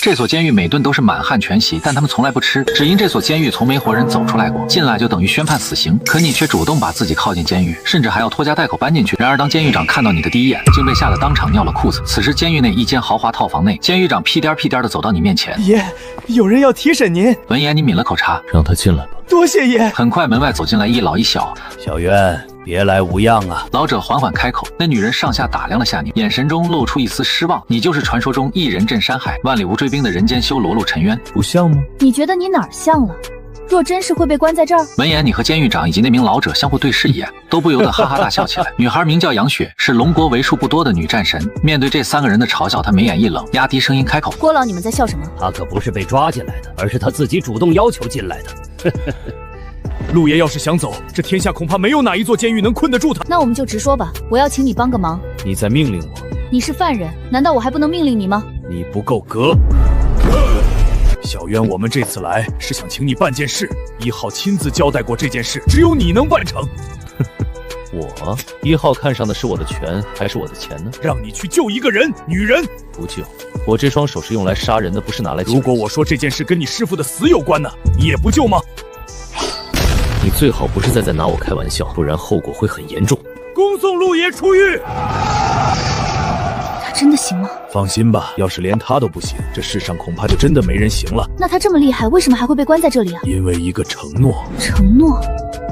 这所监狱每顿都是满汉全席，但他们从来不吃，只因这所监狱从没活人走出来过，进来就等于宣判死刑。可你却主动把自己靠近监狱，甚至还要拖家带口搬进去。然而当监狱长看到你的第一眼，竟被吓得当场尿了裤子。此时监狱内一间豪华套房内，监狱长屁颠的走到你面前，爷，有人要提审您。闻言你抿了口茶，让他进来吧。多谢爷。很快门外走进来一老一小。小渊，别来无恙啊！老者缓缓开口，那女人上下打量了下你，眼神中露出一丝失望。你就是传说中一人镇山海，万里无追兵的人间修罗陆沉渊，不像吗？你觉得你哪儿像了？若真是会被关在这儿。闻言，你和监狱长以及那名老者相互对视一眼，都不由得哈哈大笑起来。女孩名叫杨雪，是龙国为数不多的女战神。面对这3个人的嘲笑，她眉眼一冷，压低声音开口：“郭老，你们在笑什么？他可不是被抓进来的，而是他自己主动要求进来的。陆爷要是想走，这天下恐怕没有哪一座监狱能困得住他。那我们就直说吧，我要请你帮个忙。你在命令我？你是犯人，难道我还不能命令你吗？你不够格。小渊，我们这次来是想请你办件事，1号亲自交代过这件事，只有你能办成。我1号看上的是我的权还是我的钱呢？让你去救一个人，女人。不救，我这双手是用来杀人的，不是拿来救。如果我说这件事跟你师父的死有关呢，你也不救吗？你最好不是在拿我开玩笑，不然后果会很严重。恭送陆爷出狱。他真的行吗？放心吧，要是连他都不行，这世上恐怕就真的没人行了。那他这么厉害，为什么还会被关在这里啊？因为一个承诺。承诺？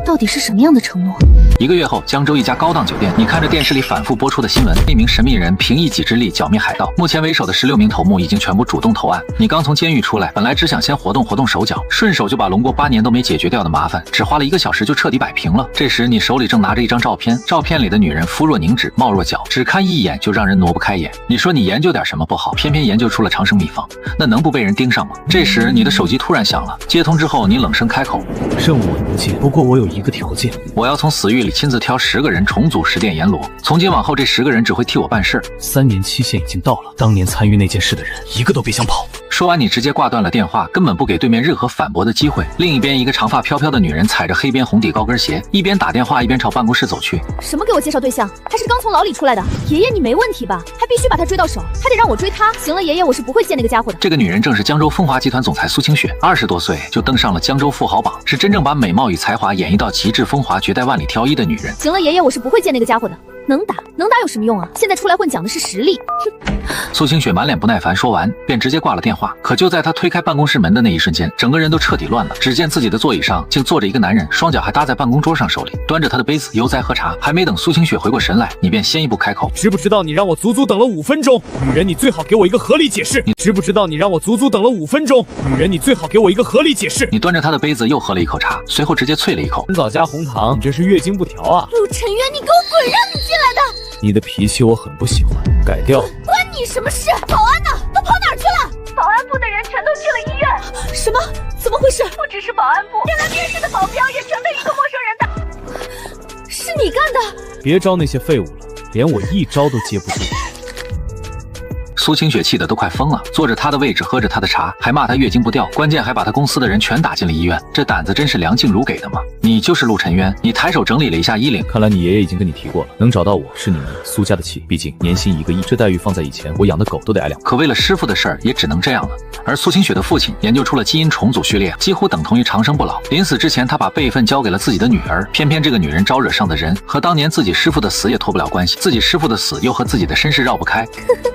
到底是什么样的承诺？1个月后，江州一家高档酒店，你看着电视里反复播出的新闻，一名神秘人凭一己之力剿灭海盗，目前为首的16名头目已经全部主动投案。你刚从监狱出来，本来只想先活动手脚，顺手就把龙国8年都没解决掉的麻烦，只花了1个小时就彻底摆平了。这时你手里正拿着一张照片，照片里的女人肤若凝脂，貌若角，只看一眼就让人挪不开眼。你说你研究点什么不好，偏偏研究出了长生秘方，那能不被人盯上吗？这时你的手机突然响了，接通之后你冷声开口：任务我能接，不过我有一个条件。我要从死狱里亲自挑10个人重组十殿阎罗，从今往后这10个人只会替我办事。3年期限已经到了，当年参与那件事的人一个都别想跑。说完你直接挂断了电话，根本不给对面任何反驳的机会。另一边，一个长发飘飘的女人踩着黑边红底高跟鞋，一边打电话一边朝办公室走去。什么给我介绍对象？他是刚从牢里出来的。爷爷你没问题吧？还必须把他追到手，还得让我追他。行了，爷爷我是不会见那个家伙的。这个女人正是江州风华集团总裁苏清雪，20多岁就登上了江州富豪榜，是真正把美貌与才华演绎到极致，风华绝代万里挑一的女人。行了，爷爷我是不会见那个家伙的。能打有什么用啊？现在出来混讲的是实力。哼！苏清雪满脸不耐烦，说完便直接挂了电话。可就在她推开办公室门的那一瞬间，整个人都彻底乱了。只见自己的座椅上竟坐着一个男人，双脚还搭在办公桌上，手里端着他的杯子悠哉喝茶。还没等苏清雪回过神来，你便先一步开口：知不知道你让我足足等了5分钟？女人，你最好给我一个合理解释。你知不知道你让我足足等了5分钟？女人，你最好给我一个合理解释。你端着他的杯子又喝了一口茶，随后直接啐了一口：红枣加红糖，你这是月经不调啊！陆沉渊，你给我滚！让你进来的！你的脾气我很不喜欢，改掉。关你什么事？保安呢？都跑哪儿去了？保安部的人全都去了医院。什么？怎么回事？不只是保安部，连来面试的保镖也成了一个陌生人的。是你干的？别招那些废物了，连我一招都接不住。苏清雪气得都快疯了，坐着他的位置，喝着他的茶，还骂他月经不调，关键还把他公司的人全打进了医院。这胆子真是梁静茹给的吗？你就是陆沉渊。你抬手整理了一下衣领，看来你爷爷已经跟你提过了，能找到我是你们苏家的气，毕竟年薪1个亿，这待遇放在以前，我养的狗都得挨2。可为了师傅的事儿，也只能这样了。而苏清雪的父亲研究出了基因重组序列，几乎等同于长生不老。临死之前，他把辈分交给了自己的女儿，偏偏这个女人招惹上的人和当年自己师傅的死也脱不了关系，自己师傅的死又和自己的身世绕不开。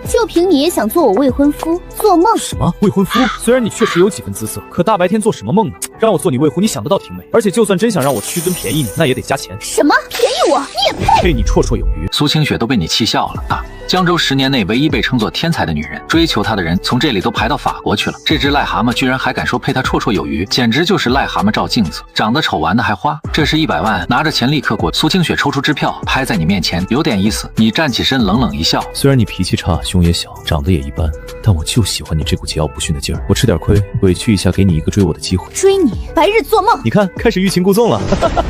就凭你也想做我未婚夫？做梦！什么未婚夫？虽然你确实有几分姿色，可大白天做什么梦呢？让我做你未婚，你想得到挺美。而且就算真想让我屈尊便宜你，那也得加钱。什么便宜我？你也配？配你绰绰有余。苏清雪都被你气笑了啊！江州10年内唯一被称作天才的女人，追求她的人从这里都排到法国去了。这只癞蛤蟆居然还敢说配她绰绰有余，简直就是癞蛤蟆照镜子，长得丑玩的还花。这是100万，拿着钱立刻过。苏清雪抽出支票拍在你面前，有点意思。你站起身冷冷一笑，虽然你脾气差，胸也小，长得也一般，但我就喜欢你这股桀骜不驯的劲儿。我吃点亏，委屈一下，给你一个追我的机会。追你？白日做梦！你看，开始欲擒故纵了。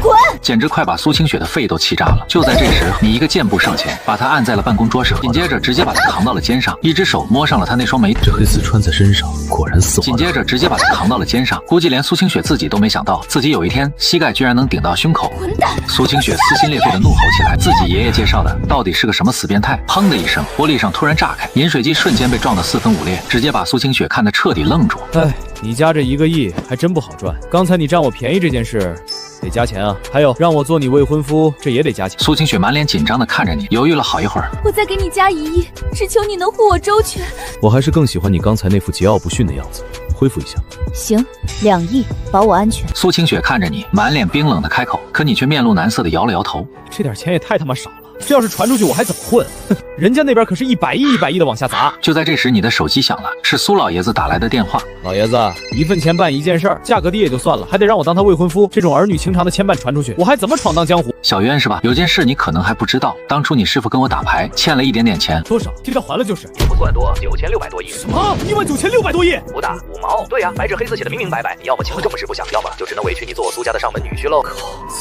滚！简直快把苏清雪的肺都气炸了。就在这时，你一个箭步上前，把她按在了办公桌上。紧接着直接把他扛到了肩上，一只手摸上了他那双美。这黑丝穿在身上，果然丝滑。紧接着直接把他扛到了肩上，估计连苏清雪自己都没想到，自己有一天膝盖居然能顶到胸口。混蛋！苏清雪撕心裂肺的怒吼起来，自己爷爷介绍的到底是个什么死变态？砰的一声，玻璃上突然炸开，饮水机瞬间被撞得4分5裂，直接把苏清雪看得彻底愣住。哎，你家这1个亿还真不好赚。刚才你占我便宜这件事得加钱啊，还有让我做你未婚夫，这也得加钱。苏清雪满脸紧张的看着你，犹豫了好一会儿。我再给你加1亿，只求你能护我周全。我还是更喜欢你刚才那副桀骜不驯的样子，恢复一下。行，2亿，保我安全。苏清雪看着你，满脸冰冷的开口，可你却面露难色的摇了摇头。这点钱也太他妈少了，这要是传出去我还怎么混？哼，人家那边可是100亿100亿的往下砸。就在这时，你的手机响了，是苏老爷子打来的电话。老爷子，1份钱办1件事儿，价格低也就算了，还得让我当他未婚夫，这种儿女情长的牵绊传出去，我还怎么闯荡江湖？小渊是吧？有件事你可能还不知道，当初你师傅跟我打牌，欠了一点点钱。多少？替他还了就是。不算多，9600多亿。什么？19600多亿？不大，5毛。对呀，白纸黑字写的明明白白，你要么请我正式不想，要么就只能委屈你做我苏家的上门女婿喽。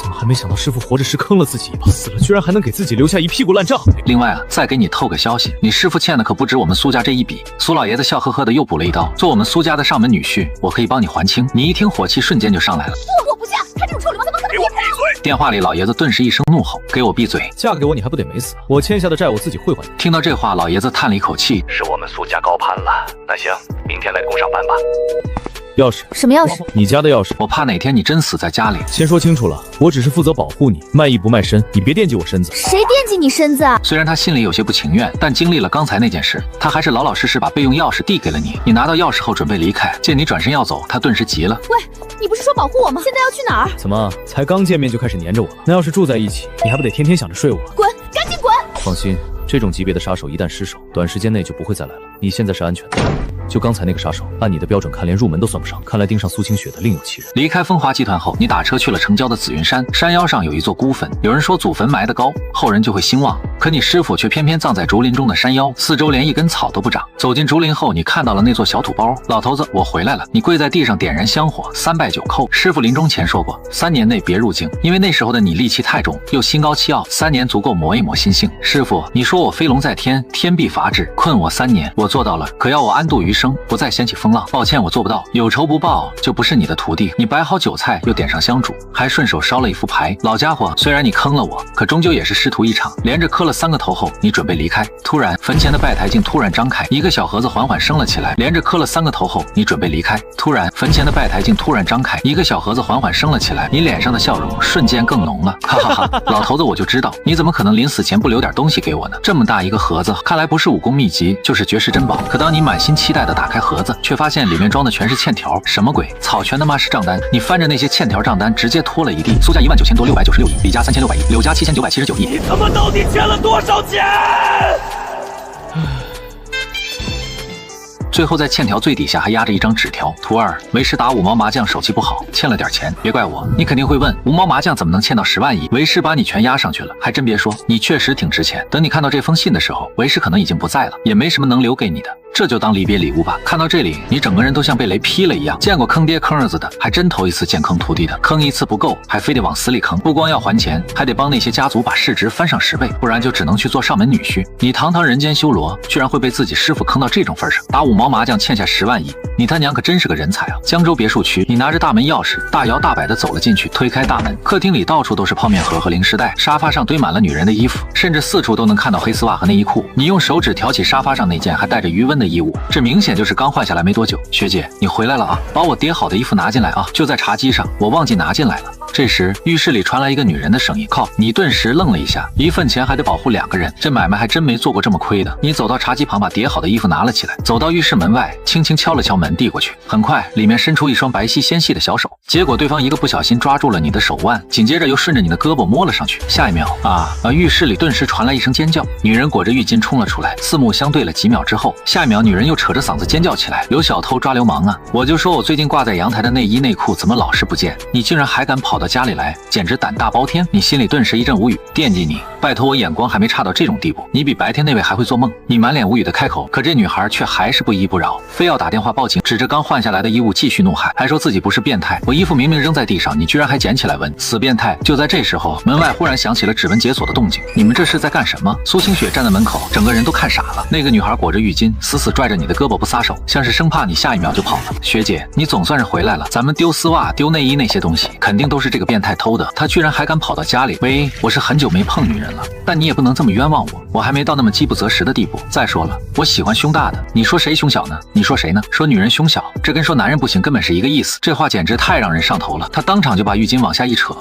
怎么还没想到师傅活着是坑了自己一把，死了居然还能给自己留下一屁股烂账？另外啊，再给你透个消息，你师傅欠的可不止我们苏家这一笔。苏老爷子笑呵呵的又补了一刀，做我们苏家的上门女婿，我可以帮你还清。你一听火气瞬间就上来了。我不嫁，他这种臭流氓怎么可能给我闭嘴？电话里老爷子顿时一声怒吼，给我闭嘴！嫁给我你还不得美死？我欠下的债我自己会还。听到这话，老爷子叹了一口气，是我们苏家高攀了。那行，明天来工上班吧。钥匙？什么钥匙？你家的钥匙。我怕哪天你真死在家里。先说清楚了，我只是负责保护你，卖艺不卖身，你别惦记我身子。谁惦记你身子啊？虽然他心里有些不情愿，但经历了刚才那件事，他还是老老实实把备用钥匙递给了你。你拿到钥匙后准备离开，见你转身要走，他顿时急了。喂，你不是说保护我吗？现在要去哪儿？怎么才刚见面就开始黏着我了？那要是住在一起，你还不得天天想着睡我？滚，赶紧滚！放心，这种级别的杀手一旦失手，短时间内就不会再来了。你现在是安全的。就刚才那个杀手，按你的标准看，连入门都算不上。看来盯上苏清雪的另有其人。离开风华集团后，你打车去了城郊的紫云山，山腰上有一座孤坟。有人说祖坟埋得高，后人就会兴旺，可你师傅却偏偏葬在竹林中的山腰，四周连一根草都不长。走进竹林后，你看到了那座小土包。老头子，我回来了。你跪在地上点燃香火，3拜9叩。师傅临终前说过，3年内别入境，因为那时候的你戾气太重，又心高气傲，3年足够磨一磨心性。师傅，你说我飞龙在天，天必罚之，困我3年，我做到了，可要我安度余生，不再掀起风浪。抱歉，我做不到。有仇不报就不是你的徒弟。你摆好酒菜，又点上香烛，还顺手烧了一副牌。老家伙，虽然你坑了我，可终究也是师徒一场。连着磕了3个头后，你准备离开，突然坟前的拜台竟突然张开，一个小盒子缓缓升了起来。连着磕了3个头后，你准备离开，突然坟前的拜台竟突然张开，一个小盒子缓缓升了起来。你脸上的笑容瞬间更浓了，哈哈哈！老头子，我就知道你怎么可能临死前不留点东西给我呢？这么大一个盒子，看来不是武功秘籍，就是绝世珍宝。可当你满心期待的打开盒子，却发现里面装的全是欠条，什么鬼？草全他妈是账单！你翻着那些欠条账单，直接拖了一地。苏家19600多696亿，李家3600亿，柳家7979亿。你他妈到底欠了多少钱？最后在欠条最底下还压着一张纸条，图2，为师打5毛麻将手气不好，欠了点钱，别怪我。你肯定会问，5毛麻将怎么能欠到10万亿？为师把你全压上去了。还真别说，你确实挺值钱。等你看到这封信的时候，为师可能已经不在了，也没什么能留给你的。这就当离别礼物吧。看到这里，你整个人都像被雷劈了一样。见过坑爹坑儿子的，还真头一次见坑徒弟的。坑一次不够，还非得往死里坑。不光要还钱，还得帮那些家族把市值翻上10倍，不然就只能去做上门女婿。你堂堂人间修罗，居然会被自己师傅坑到这种份上，打5毛麻将欠下10万亿，你他娘可真是个人才啊！江州别墅区，你拿着大门钥匙，大摇大摆地走了进去，推开大门，客厅里到处都是泡面盒和零食袋，沙发上堆满了女人的衣服，甚至四处都能看到黑丝袜和内衣裤。你用手指挑起沙发上那件还带着余温的衣物，这明显就是刚换下来没多久。学姐，你回来了啊，把我叠好的衣服拿进来啊，就在茶几上，我忘记拿进来了。这时浴室里传来一个女人的声音，靠！你顿时愣了一下，1份钱还得保护2个人，这买卖还真没做过这么亏的。你走到茶几旁，把叠好的衣服拿了起来，走到浴室门外，轻轻敲了敲门，递过去。很快，里面伸出一双白皙纤细的小手，结果对方一个不小心抓住了你的手腕，紧接着又顺着你的胳膊摸了上去。下一秒浴室里顿时传来一声尖叫，女人裹着浴巾冲了出来，四目相对了几秒之后，下一秒女人又扯着嗓子尖叫起来：有小偷抓流氓啊！我就说我最近挂在阳台的内衣内裤怎么老是不见，你竟然还敢跑到家里来，简直胆大包天！你心里顿时一阵无语，惦记你，拜托我眼光还没差到这种地步，你比白天那位还会做梦。你满脸无语的开口，可这女孩却还是不依不饶，非要打电话报警，指着刚换下来的衣物继续怒喊，还说自己不是变态，我衣衣服明明扔在地上，你居然还捡起来闻，死变态！就在这时候，门外忽然响起了指纹解锁的动静。你们这是在干什么？苏清雪站在门口，整个人都看傻了。那个女孩裹着浴巾，死死拽着你的胳膊不撒手，像是生怕你下一秒就跑了。学姐，你总算是回来了。咱们丢丝袜、丢内衣那些东西，肯定都是这个变态偷的。他居然还敢跑到家里。喂，我是很久没碰女人了，但你也不能这么冤枉我，我还没到那么饥不择食的地步。再说了，我喜欢胸大的。你说谁胸小呢？你说谁呢？说女人胸小，这跟说男人不行根本是一个意思。这话简直太让人上头了。他当场就把浴巾往下一扯，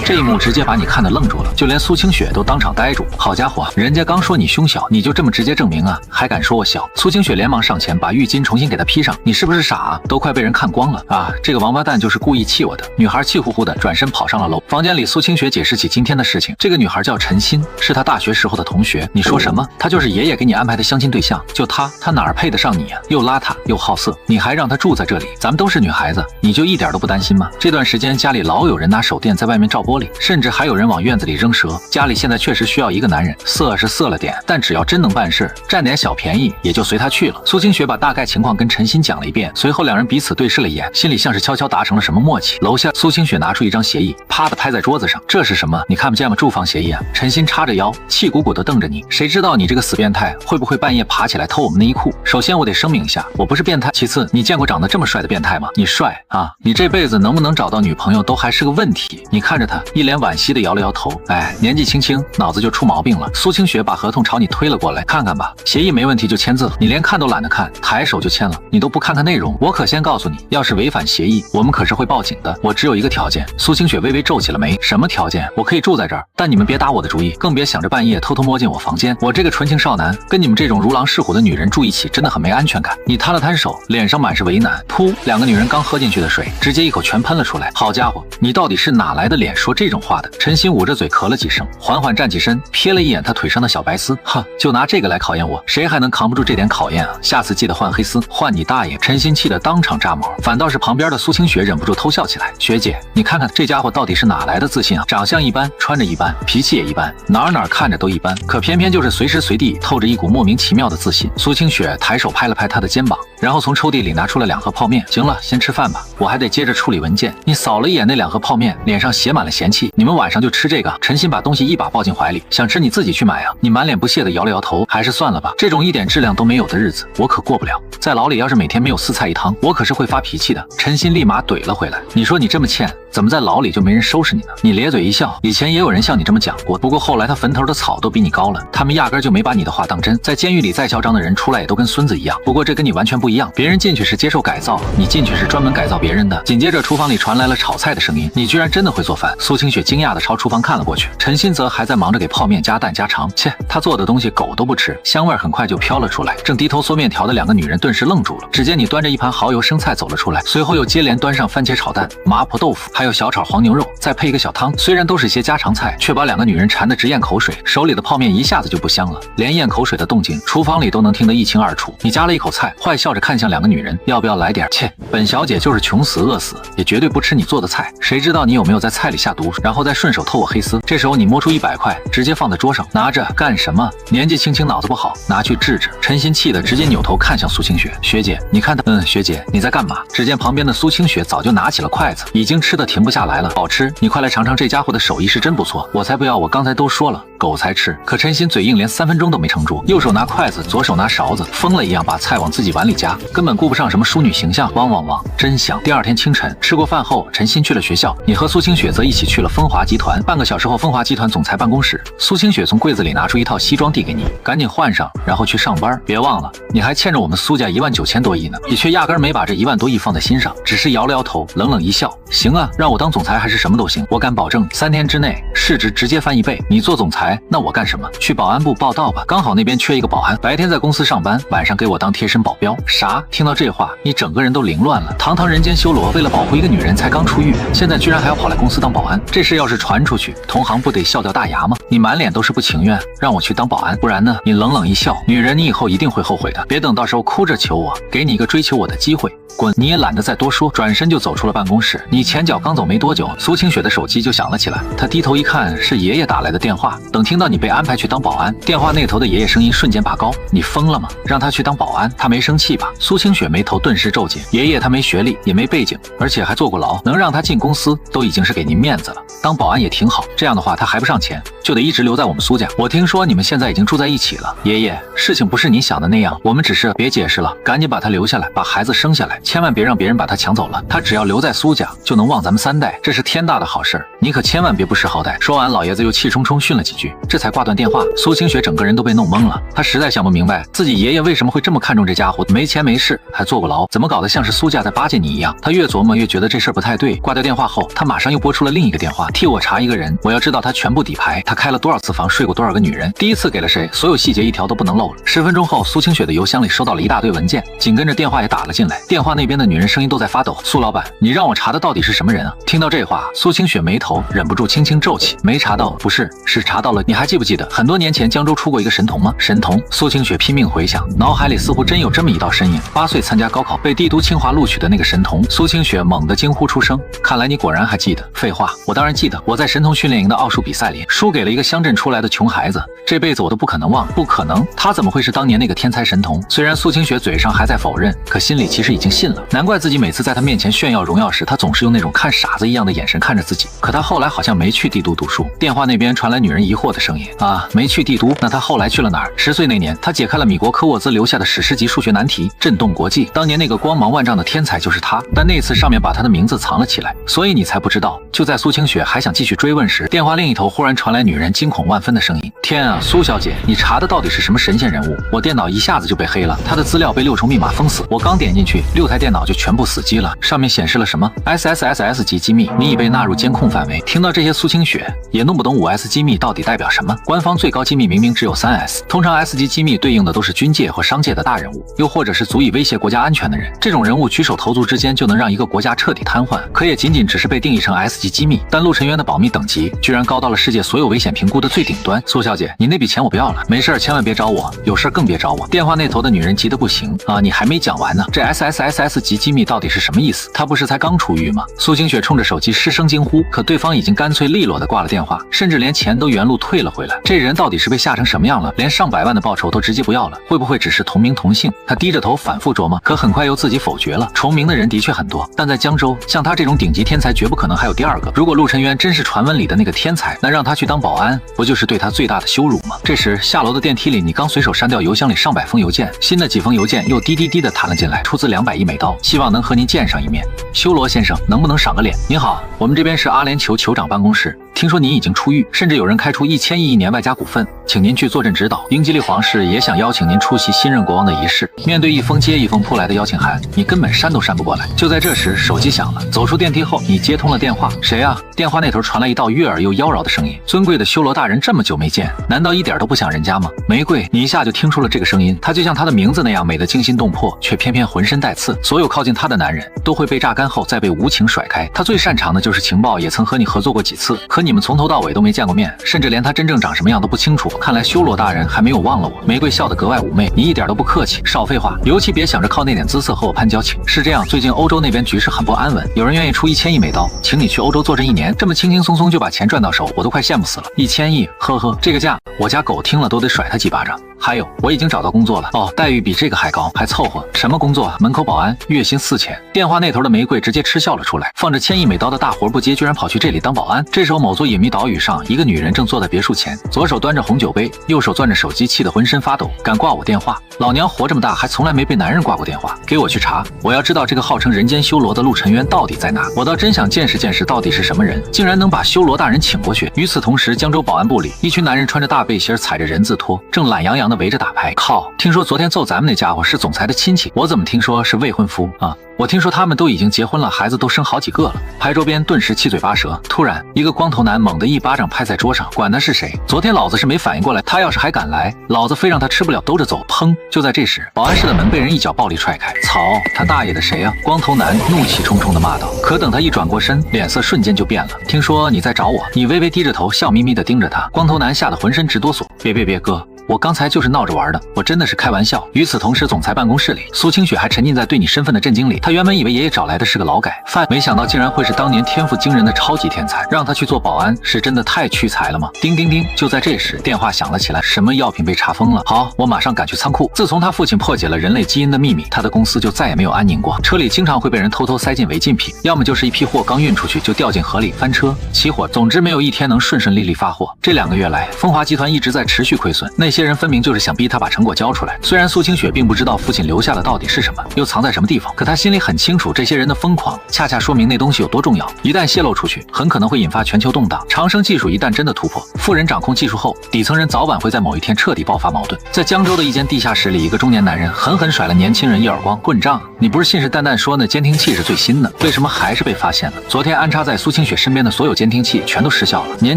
这一幕直接把你看得愣住了，就连苏清雪都当场呆住。好家伙，人家刚说你胸小，你就这么直接证明啊？还敢说我小？苏清雪连忙上前把浴巾重新给他披上。你是不是傻啊？都快被人看光了啊！这个王八蛋就是故意气我的。女孩气呼呼的转身跑上了楼。房间里，苏清雪解释起今天的事情。这个女孩叫陈欣，是她大学时候的同学。你说什么？她就是爷爷给你安排的相亲对象。就她哪儿配得上你啊？又邋遢又好色，你还让她住在这里？咱们都是女孩子，你就一点都不担心吗？这段时间家里老有人拿手电在外面照玻璃，甚至还有人往院子里扔蛇。家里现在确实需要一个男人，色是色了点，但只要真能办事，占点小便宜，也就随他去了。苏清雪把大概情况跟陈欣讲了一遍，随后两人彼此对视了一眼，心里像是悄悄达成了什么默契。楼下，苏清雪拿出一张协议，啪的拍在桌子上。这是什么？你看不见吗？住房协议啊！陈欣叉着腰，气鼓鼓的瞪着你。谁知道你这个死变态会不会半夜爬起来偷我们内衣裤？首先我得声明一下，我不是变态。其次，你见过长得这么帅的变态吗？你帅啊！你这辈子能不能找到女朋友都还是个问题。你看着他，一脸惋惜的摇了摇头。哎，年纪轻轻，脑子就出毛病了。苏清雪把合同朝你推了过来，看看吧，协议没问题就签字。你连看都懒得看，抬手就签了，你都不看看内容。我可先告诉你，要是违反协议，我们可是会报警的。我只有一个条件。苏清雪微微皱起了眉。什么条件？我可以住在这儿，但你们别打我的主意，更别想着半夜偷偷摸进我房间。我这个纯情少男跟你们这种如狼似虎的女人住一起，真的很没安全感。你摊了摊手，脸上满是为难。噗，两个女人刚喝进去的水直接一口全喷了出来。好家伙，你到底是哪来的脸说这种话的？陈欣捂着嘴咳了几声，缓缓站起身，瞥了一眼他腿上的小白丝。哼，就拿这个来考验我，谁还能扛不住这点考验啊？下次记得换黑丝。换你大爷！陈欣气得当场炸毛，反倒是旁边的苏清雪忍不住偷笑起来。学姐，你看看这家伙到底是哪来的自信啊？长相一般，穿着一般，脾气也一般，哪看着都一般，可偏偏就是随时随地透着一股莫名其妙的自信。苏清雪抬手拍了拍他的肩膀，然后从抽屉里拿出了2盒泡面。行了，先吃饭吧，我还得接着处理文件。你扫了一眼那2盒泡面，脸上写满了嫌弃。你们晚上就吃这个？陈欣把东西一把抱进怀里，想吃你自己去买啊。你满脸不屑的摇了摇头，还是算了吧，这种一点质量都没有的日子我可过不了。在牢里要是每天没有4菜1汤，我可是会发脾气的。陈欣立马怼了回来，你说你这么欠，怎么在牢里就没人收拾你呢？你咧嘴一笑，以前也有人像你这么讲过，不过后来他坟头的草都比你高了，他们压根就没把你的话当真。在监狱里再嚣张的人出来也都跟孙子一样，不过这跟你完全不一样，别人进去是接受改造，你进去是专门改造别人的。紧接着厨房里传来了炒菜的声音，你居然真的会做饭？苏清雪惊讶的朝厨房看了过去，陈欣则还在忙着给泡面加蛋加肠。切，他做的东西狗都不吃，香味很快就飘了出来。正低头嗦面条的2个女人顿时愣住了，只见你端着一盘蚝油生菜走了出来，随后又接连端上番茄炒蛋、麻婆豆腐，还有小炒黄牛肉，再配一个小汤。虽然都是些家常菜，却把2个女人馋得直咽口水，手里的泡面一下子就不香了，连咽口水的动静厨房里都能听得一清二楚。你夹了一口菜，坏笑着看向2个女人，要不要来点？切，本小姐就是穷死饿死也绝对不吃你做的菜，谁知道你有没有在菜里下毒，然后再顺手偷我黑丝。这时候你摸出100块，直接放在桌上，拿着干什么？年纪轻轻脑子不好，拿去治治。陈欣气得直接扭头看向苏清雪，学姐，你看他，学姐你在干嘛？只见旁边的苏清雪早就拿起了筷子，已经吃得停不下来了。好吃，你快来尝尝，这家伙的手艺是真不错。我才不要，我刚才都说了，狗才吃。可陈欣嘴硬，连3分钟都没撑住，右手拿筷子，左手拿勺子，疯了一样把菜往自己碗里夹，根本顾不上什么淑女形象。汪汪汪，真香！第2天清晨，吃过饭后，陈欣去了学校，你和苏清雪则一起去了风华集团。半个小时后，风华集团总裁办公室，苏清雪从柜子里拿出一套西装递给你，赶紧换上，然后去上班。别忘了，你还欠着我们苏家19000多亿呢。你却压根没把这1万多亿放在心上，只是摇了摇头，冷冷一笑。行啊，让我当总裁还是什么都行，我敢保证3天之内市值直接翻1倍。你做总裁，那我干什么？去保安部报道吧，刚好那边缺一个保安，白天在公司上班，晚上给我当贴身保镖。啥？听到这话，你整个人都凌乱了。堂堂人间修罗，为了保护一个女人才刚出狱，现在居然还要跑来公司当保安，这事要是传出去，同行不得笑掉大牙吗？你满脸都是不情愿，让我去当保安，不然呢？你冷冷一笑，女人，你以后一定会后悔的，别等到时候哭着求我，给你一个追求我的机会。滚！你也懒得再多说，转身就走出了办公室。你前脚刚走没多久，苏清雪的手机就响了起来。她低头一看，是爷爷打来的电话。等听到你被安排去当保安，电话那头的爷爷声音瞬间拔高：“你疯了吗？让他去当保安？他没生气吧？”苏清雪眉头顿时皱紧。爷爷他没学历，也没背景，而且还坐过牢，能让他进公司，都已经是给您面子了。当保安也挺好，这样的话他还不上钱，就得一直留在我们苏家。我听说你们现在已经住在一起了。爷爷，事情不是你想的那样，我们只是……别解释了，赶紧把他留下来，把孩子生下来，千万别让别人把他抢走了。他只要留在苏家，就能旺咱们3代，这是天大的好事儿，你可千万别不识好歹。说完，老爷子又气冲冲训了几句，这才挂断电话。苏清雪整个人都被弄懵了，他实在想不明白自己爷爷为什么会这么看重这家伙，没钱没势，还坐过牢，怎么搞得像是苏家在巴结你一样？他越琢磨越觉得这事儿不太对。挂掉电话后，他马上又拨出了另一个电话，替我查一个人，我要知道他全部底牌，他开了多少次房，睡过多少个女人，第一次给了谁，所有细节一条都不能漏了。10分钟后，苏清雪的邮箱里收到了一大堆文件，紧跟着电话也打了进来。电话那边的女人声音都在发抖：“苏老板，你让我查的到底是什么人啊？”听到这话，苏清雪眉头忍不住轻轻皱起：“没查到，不是，是查到了。你还记不记得很多年前江州出过一个神童吗？神童？”苏清雪拼命回想，脑海里似乎真有这么一道身影。8岁参加高考被帝都清华录取的那个神童。苏清雪猛地惊呼出声：“看来你果然还记得。”废话，我当然记得，我在神童训练营的奥数比赛里输给了一个乡镇出来的穷孩子，这辈子我都不可能忘。不可能，他怎么会是当年那个天才神童？虽然苏清雪嘴上还在否认，可心里其实已经信了。难怪自己每次在他面前炫耀荣耀时，他总是用那种看傻子一样的眼神看着自己。可他后来好像没去帝都读书。电话那边传来女人疑惑的声音：“啊，没去帝都，那他后来去了哪儿？”10岁那年，他解开了米国科沃兹留下的史诗级数学难题，震动国际。当年那个光芒万丈的天才就是他，但那次上面把他的名字藏了起来，所以你才不知道。就在苏清雪还想继续追问时，电话另一头忽然传来女人惊恐万分的声音：“天啊，苏小姐，你查的到底是什么神仙人物？我电脑一下子就被黑了，他的资料被6重密码封死，我刚点进去，6台电脑就全部死机了，上面显示了什么 SSSS 级机密，你已被纳入监控范围。”听到这些，苏清雪也弄不懂5S 机密到底代表什么。官方最高机密明明只有3S，通常 S 级机密对应的都是军界或商界的大人物，又或者是足以威胁国家安全的人。这种人物举手投足之间就能让一个国家彻底瘫痪，可也仅仅只是被定义成 S 级机密。但陆晨渊的保密等级居然高到了世界所有危险评估的最顶端。苏小姐，你那笔钱我不要了，没事千万别找我，有事更别找我。电话那头的女人急得不行啊，你还没讲完呢，这 SSSS 级机密到底是什么意思？他不是才刚出狱吗？苏清雪冲着手机失声惊呼，可对方已经干脆利落的挂了电话，甚至连钱都原路退了回来。这人到底是被吓成什么样了？连上百万的报酬都直接不要了？会不会只是同名同姓？他低着头反复琢磨，可很快又自己否决了。重名的人的确很多，但在江州，像他这种顶级天才绝不可能还有第二个。如果陆晨渊真是传闻里的那个天才，那让他去当保安，不就是对他最大的羞辱吗？这时下楼的电梯里，你刚随手删掉邮箱里上百封邮件，新的几封邮件又滴滴滴的弹了进来，出资200亿美刀，希望能和您见上一面。修罗先生，能不能赏个脸？您好，我们这边是阿联酋酋长办公室，听说您已经出狱，甚至有人开出1000亿1年外加股份，请您去坐镇指导。英吉利皇室也想邀请您出席新任国王的仪式。面对一封接一封扑来的邀请函，你根本删都删不过来。就在这时，手机响了，走出电梯后，你接通了电话。谁啊？电话那头传来一道悦耳又妖娆的声音：“尊贵的修罗大人，这么久没见，难道一点都不想人家吗？”玫瑰，你一下就听出了这个声音，它就像她的名字那样美得惊心动魄，却偏偏浑身带刺。所有靠近她的男人都会被榨干后再被无情甩开。她最擅长的就是情报，也曾和你合作过几次，可你们从头到尾都没见过面，甚至连她真正长什么样都不清楚。看来修罗大人还没有忘了我。玫瑰笑得格外妩媚，你一点都不客气，少废话，尤其别想着靠那点姿色和我攀交情。是这样，最近欧洲那边局势很不安稳，有人愿意出1000亿美刀，请你去欧洲坐镇1年，这么轻轻松松就把钱赚到手，我都快羡慕死了。1000亿，呵呵，这个价，我家狗听了都得甩他几巴掌。还有，我已经找到工作了哦，待遇比这个还高，还凑合。什么工作？门口保安，月薪4000。电话那头的玫瑰直接嗤笑了出来，放着1000亿美刀的大活不接，居然跑去这里当保安。这时候，某座隐秘岛屿上，一个女人正坐在别墅前，左手端着红酒杯，右手攥着手机，气得浑身发抖。敢挂我电话？老娘活这么大还从来没被男人挂过电话。给我去查，我要知道这个号称人间修罗的陆晨渊到底在哪。我倒真想见识见识到底是什么人，竟然能把修罗大人请过去。与此同时，江州保安部里，一群男人穿着大背心，踩着人字拖，正懒洋洋地围着打牌。靠，听说昨天揍咱们那家伙是总裁的亲戚，我怎么听说是未婚夫啊？我听说他们都已经结婚了，孩子都生好几个了。牌桌边顿时七嘴八舌，突然一个光头男猛地一巴掌拍在桌上，管他是谁，昨天老子是没反应过来，他要是还敢来，老子非让他吃不了兜着走。砰！就在这时，保安室的门被人一脚暴力踹开。操他大爷的谁啊！光头男怒气冲冲地骂道。可等他一转过身，脸色瞬间就变了。听说你在找我？你微微低着头，笑眯眯地盯着他。光头男吓得浑身直哆嗦。别哥，我刚才就是闹着玩的，我真的是开玩笑。与此同时，总裁办公室里，苏清雪还沉浸在对你身份的震惊里。她原本以为爷爷找来的是个劳改犯，没想到竟然会是当年天赋惊人的超级天才。让他去做保安，是真的太屈才了吗？叮叮叮！就在这时，电话响了起来，什么药品被查封了？好，我马上赶去仓库。自从他父亲破解了人类基因的秘密，他的公司就再也没有安宁过。车里经常会被人偷偷塞进违禁品，要么就是一批货刚运出去就掉进河里翻车起火，总之没有一天能顺顺利利发货。这2个月来，风华集团一直在持续亏损，那些人分明就是想逼他把成果交出来。虽然苏清雪并不知道父亲留下的到底是什么，又藏在什么地方，可他心里很清楚，这些人的疯狂恰恰说明那东西有多重要。一旦泄露出去，很可能会引发全球动荡。长生技术一旦真的突破，富人掌控技术后，底层人早晚会在某一天彻底爆发矛盾。在江州的一间地下室里，一个中年男人狠狠甩了年轻人一耳光，混账！你不是信誓旦旦说那监听器是最新的，为什么还是被发现了？昨天安插在苏清雪身边的所有监听器全都失效了。年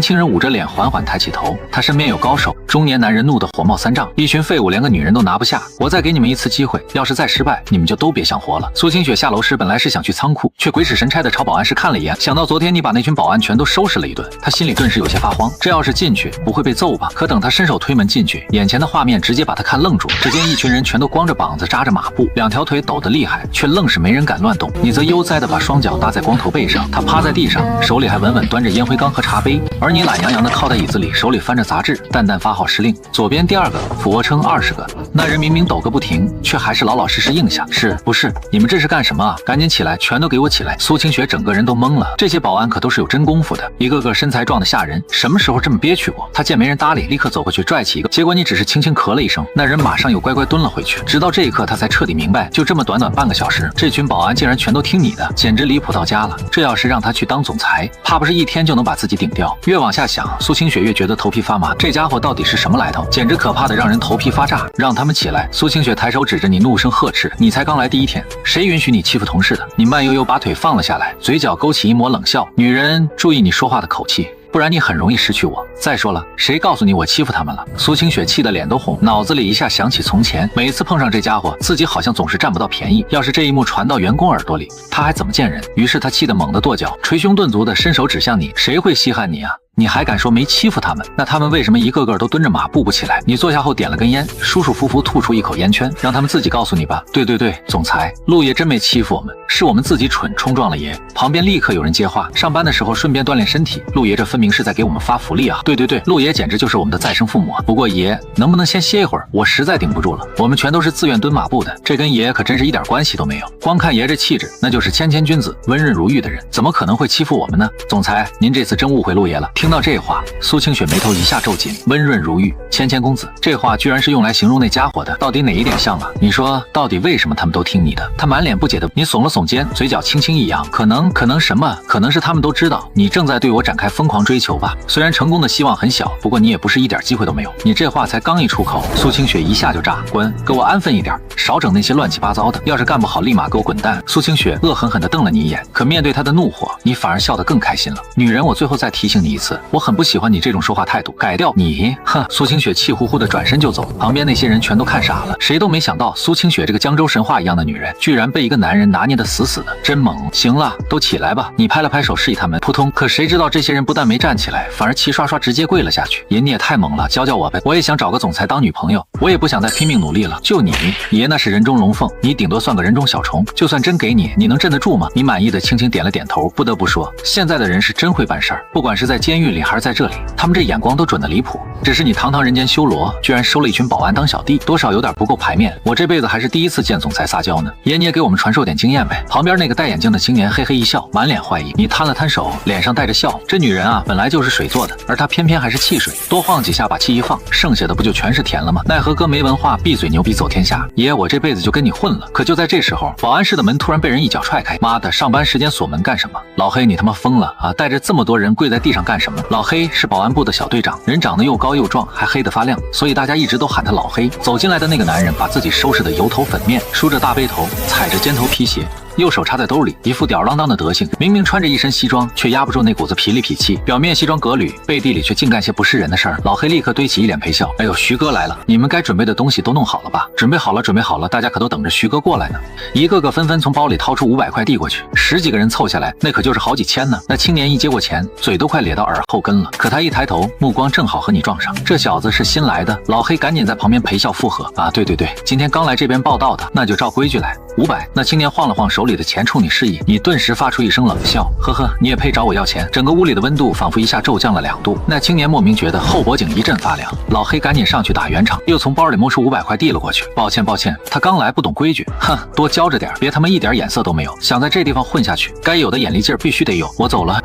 轻人捂着脸缓缓抬起头，他身边有高手。中年男人怒得火冒三丈，一群废物连个女人都拿不下，我再给你们一次机会，要是再失败，你们就都别想活了。苏清雪下楼时本来是想去仓库，却鬼使神差的朝保安室看了一眼，想到昨天你把那群保安全都收拾了一顿，他心里顿时有些发慌。这要是进去不会被揍吧？可等他伸手推门进去，眼前的画面直接把他看愣住。只见一群人全都光着膀子扎着马步，2条腿抖得厉害，却愣是没人敢乱动。你则悠哉的把双脚搭在光头背上，他趴在地上，手里还稳稳端着烟灰缸和茶杯，而你懒洋洋的靠在椅子里，手里翻着杂志，淡淡发号施令。左边第2个，俯卧撑20个。那人明明抖个不停，却还是老老实实应下。是不是？你们这是干什么啊？赶紧起来，全都给我起来！苏清雪整个人都懵了。这些保安可都是有真功夫的，一个个身材壮得吓人，什么时候这么憋屈过？他见没人搭理，立刻走过去拽起一个，结果你只是轻轻咳了一声，那人马上又乖乖蹲了回去。直到这一刻，他才彻底明白，就这么短短半个小时，这群保安竟然全都听你的，简直离谱到家了。这要是让他去当总裁，怕不是1天就能把自己顶掉。越往下想，苏清雪越觉得头皮发麻，这家伙到底是什么来头？简直可怕的让人头皮发炸！让他们起来！苏清雪抬手指着你，怒声呵斥：“你才刚来第1天，谁允许你欺负同事的？”你慢悠悠把腿放了下来，嘴角勾起一抹冷笑：“女人，注意你说话的口气，不然你很容易失去我。再说了，谁告诉你我欺负他们了？”苏清雪气得脸都红，脑子里一下想起从前，每次碰上这家伙，自己好像总是占不到便宜。要是这一幕传到员工耳朵里，他还怎么见人？于是他气得猛地跺脚，捶胸顿足的伸手指向你：“谁会稀罕你啊？你还敢说没欺负他们？那他们为什么一个个都蹲着马步不起来？”你坐下后点了根烟，舒舒服服吐出一口烟圈，让他们自己告诉你吧。对对对，总裁，陆爷真没欺负我们，是我们自己蠢冲撞了爷。旁边立刻有人接话：“上班的时候顺便锻炼身体，陆爷这分明是在给我们发福利啊！”对对对，陆爷简直就是我们的再生父母啊！不过爷能不能先歇一会儿？我实在顶不住了。我们全都是自愿蹲马步的，这跟爷可真是一点关系都没有。光看爷这气质，那就是谦谦君子、温润如玉的人，怎么可能会欺负我们呢？总裁，您这次真误会陆爷了。听到这话，苏清雪眉头一下皱紧，温润如玉，谦谦公子，这话居然是用来形容那家伙的，到底哪一点像了？你说到底为什么他们都听你的？他满脸不解的，你耸了耸肩，嘴角轻轻一扬，可能什么？可能是他们都知道你正在对我展开疯狂追求吧？虽然成功的希望很小，不过你也不是一点机会都没有。你这话才刚一出口，苏清雪一下就炸，滚，给我安分一点，少整那些乱七八糟的，要是干不好立马给我滚蛋！苏清雪恶狠狠地瞪了你一眼，可面对他的怒火，你反而笑得更开心了。女人，我最后再提醒你一次，我很不喜欢你这种说话态度，改掉你！哼！苏清雪气呼呼地转身就走，旁边那些人全都看傻了，谁都没想到苏清雪这个江州神话一样的女人，居然被一个男人拿捏得死死的，真猛！行了，都起来吧！你拍了拍手示意他们，扑通！可谁知道这些人不但没站起来，反而齐刷刷直接跪了下去。爷你也太猛了，教教我呗！我也想找个总裁当女朋友，我也不想再拼命努力了。就你，爷那是人中龙凤，你顶多算个人中小虫，就算真给你，你能镇得住吗？你满意的轻轻点了点头。不得不说，现在的人是真会办事儿，不管是在监狱里还是在这里，他们这眼光都准得离谱。只是你堂堂人间修罗，居然收了一群保安当小弟，多少有点不够排面。我这辈子还是第一次见总裁撒娇呢，爷你也给我们传授点经验呗。旁边那个戴眼镜的青年嘿嘿一笑，满脸坏意。你摊了摊手，脸上带着笑。这女人啊，本来就是水做的，而她偏偏还是汽水，多晃几下把气一放，剩下的不就全是甜了吗？奈何哥没文化，闭嘴牛逼走天下。爷我这辈子就跟你混了。可就在这时候，保安室的门突然被人一脚踹开。妈的，上班时间锁门干什么？老黑你他妈疯了啊！带着这么多人跪在地上干什么？老黑是保安部的小队长，人长得又高又壮，还黑得发亮，所以大家一直都喊他老黑。走进来的那个男人把自己收拾得油头粉面，梳着大背头，踩着尖头皮鞋，右手插在兜里，一副吊儿郎当的德行。明明穿着一身西装，却压不住那股子痞里痞气。表面西装革履，背地里却净干些不是人的事儿。老黑立刻堆起一脸陪笑。哎呦，徐哥来了，你们该准备的东西都弄好了吧？准备好了，准备好了，大家可都等着徐哥过来呢。一个个纷纷从包里掏出500块递过去，10几个人凑下来，那可就是好几千呢。那青年一接过钱，嘴都快咧到耳后根了。可他一抬头，目光正好和你撞上。这小子是新来的。老黑赶紧在旁边陪笑附和啊，对，今天刚来这边报道的，那就照规矩来。500。那青年晃了晃手里的钱冲你示意，你顿时发出一声冷笑，呵呵，你也配找我要钱？整个屋里的温度仿佛一下骤降了2度。那青年莫名觉得后脖颈一阵发凉。老黑赶紧上去打圆场，又从包里摸出500块递了过去。抱歉，他刚来不懂规矩，哼，多教着点，别他妈一点眼色都没有。想在这地方混下去，该有的眼力劲儿必须得有。我走了，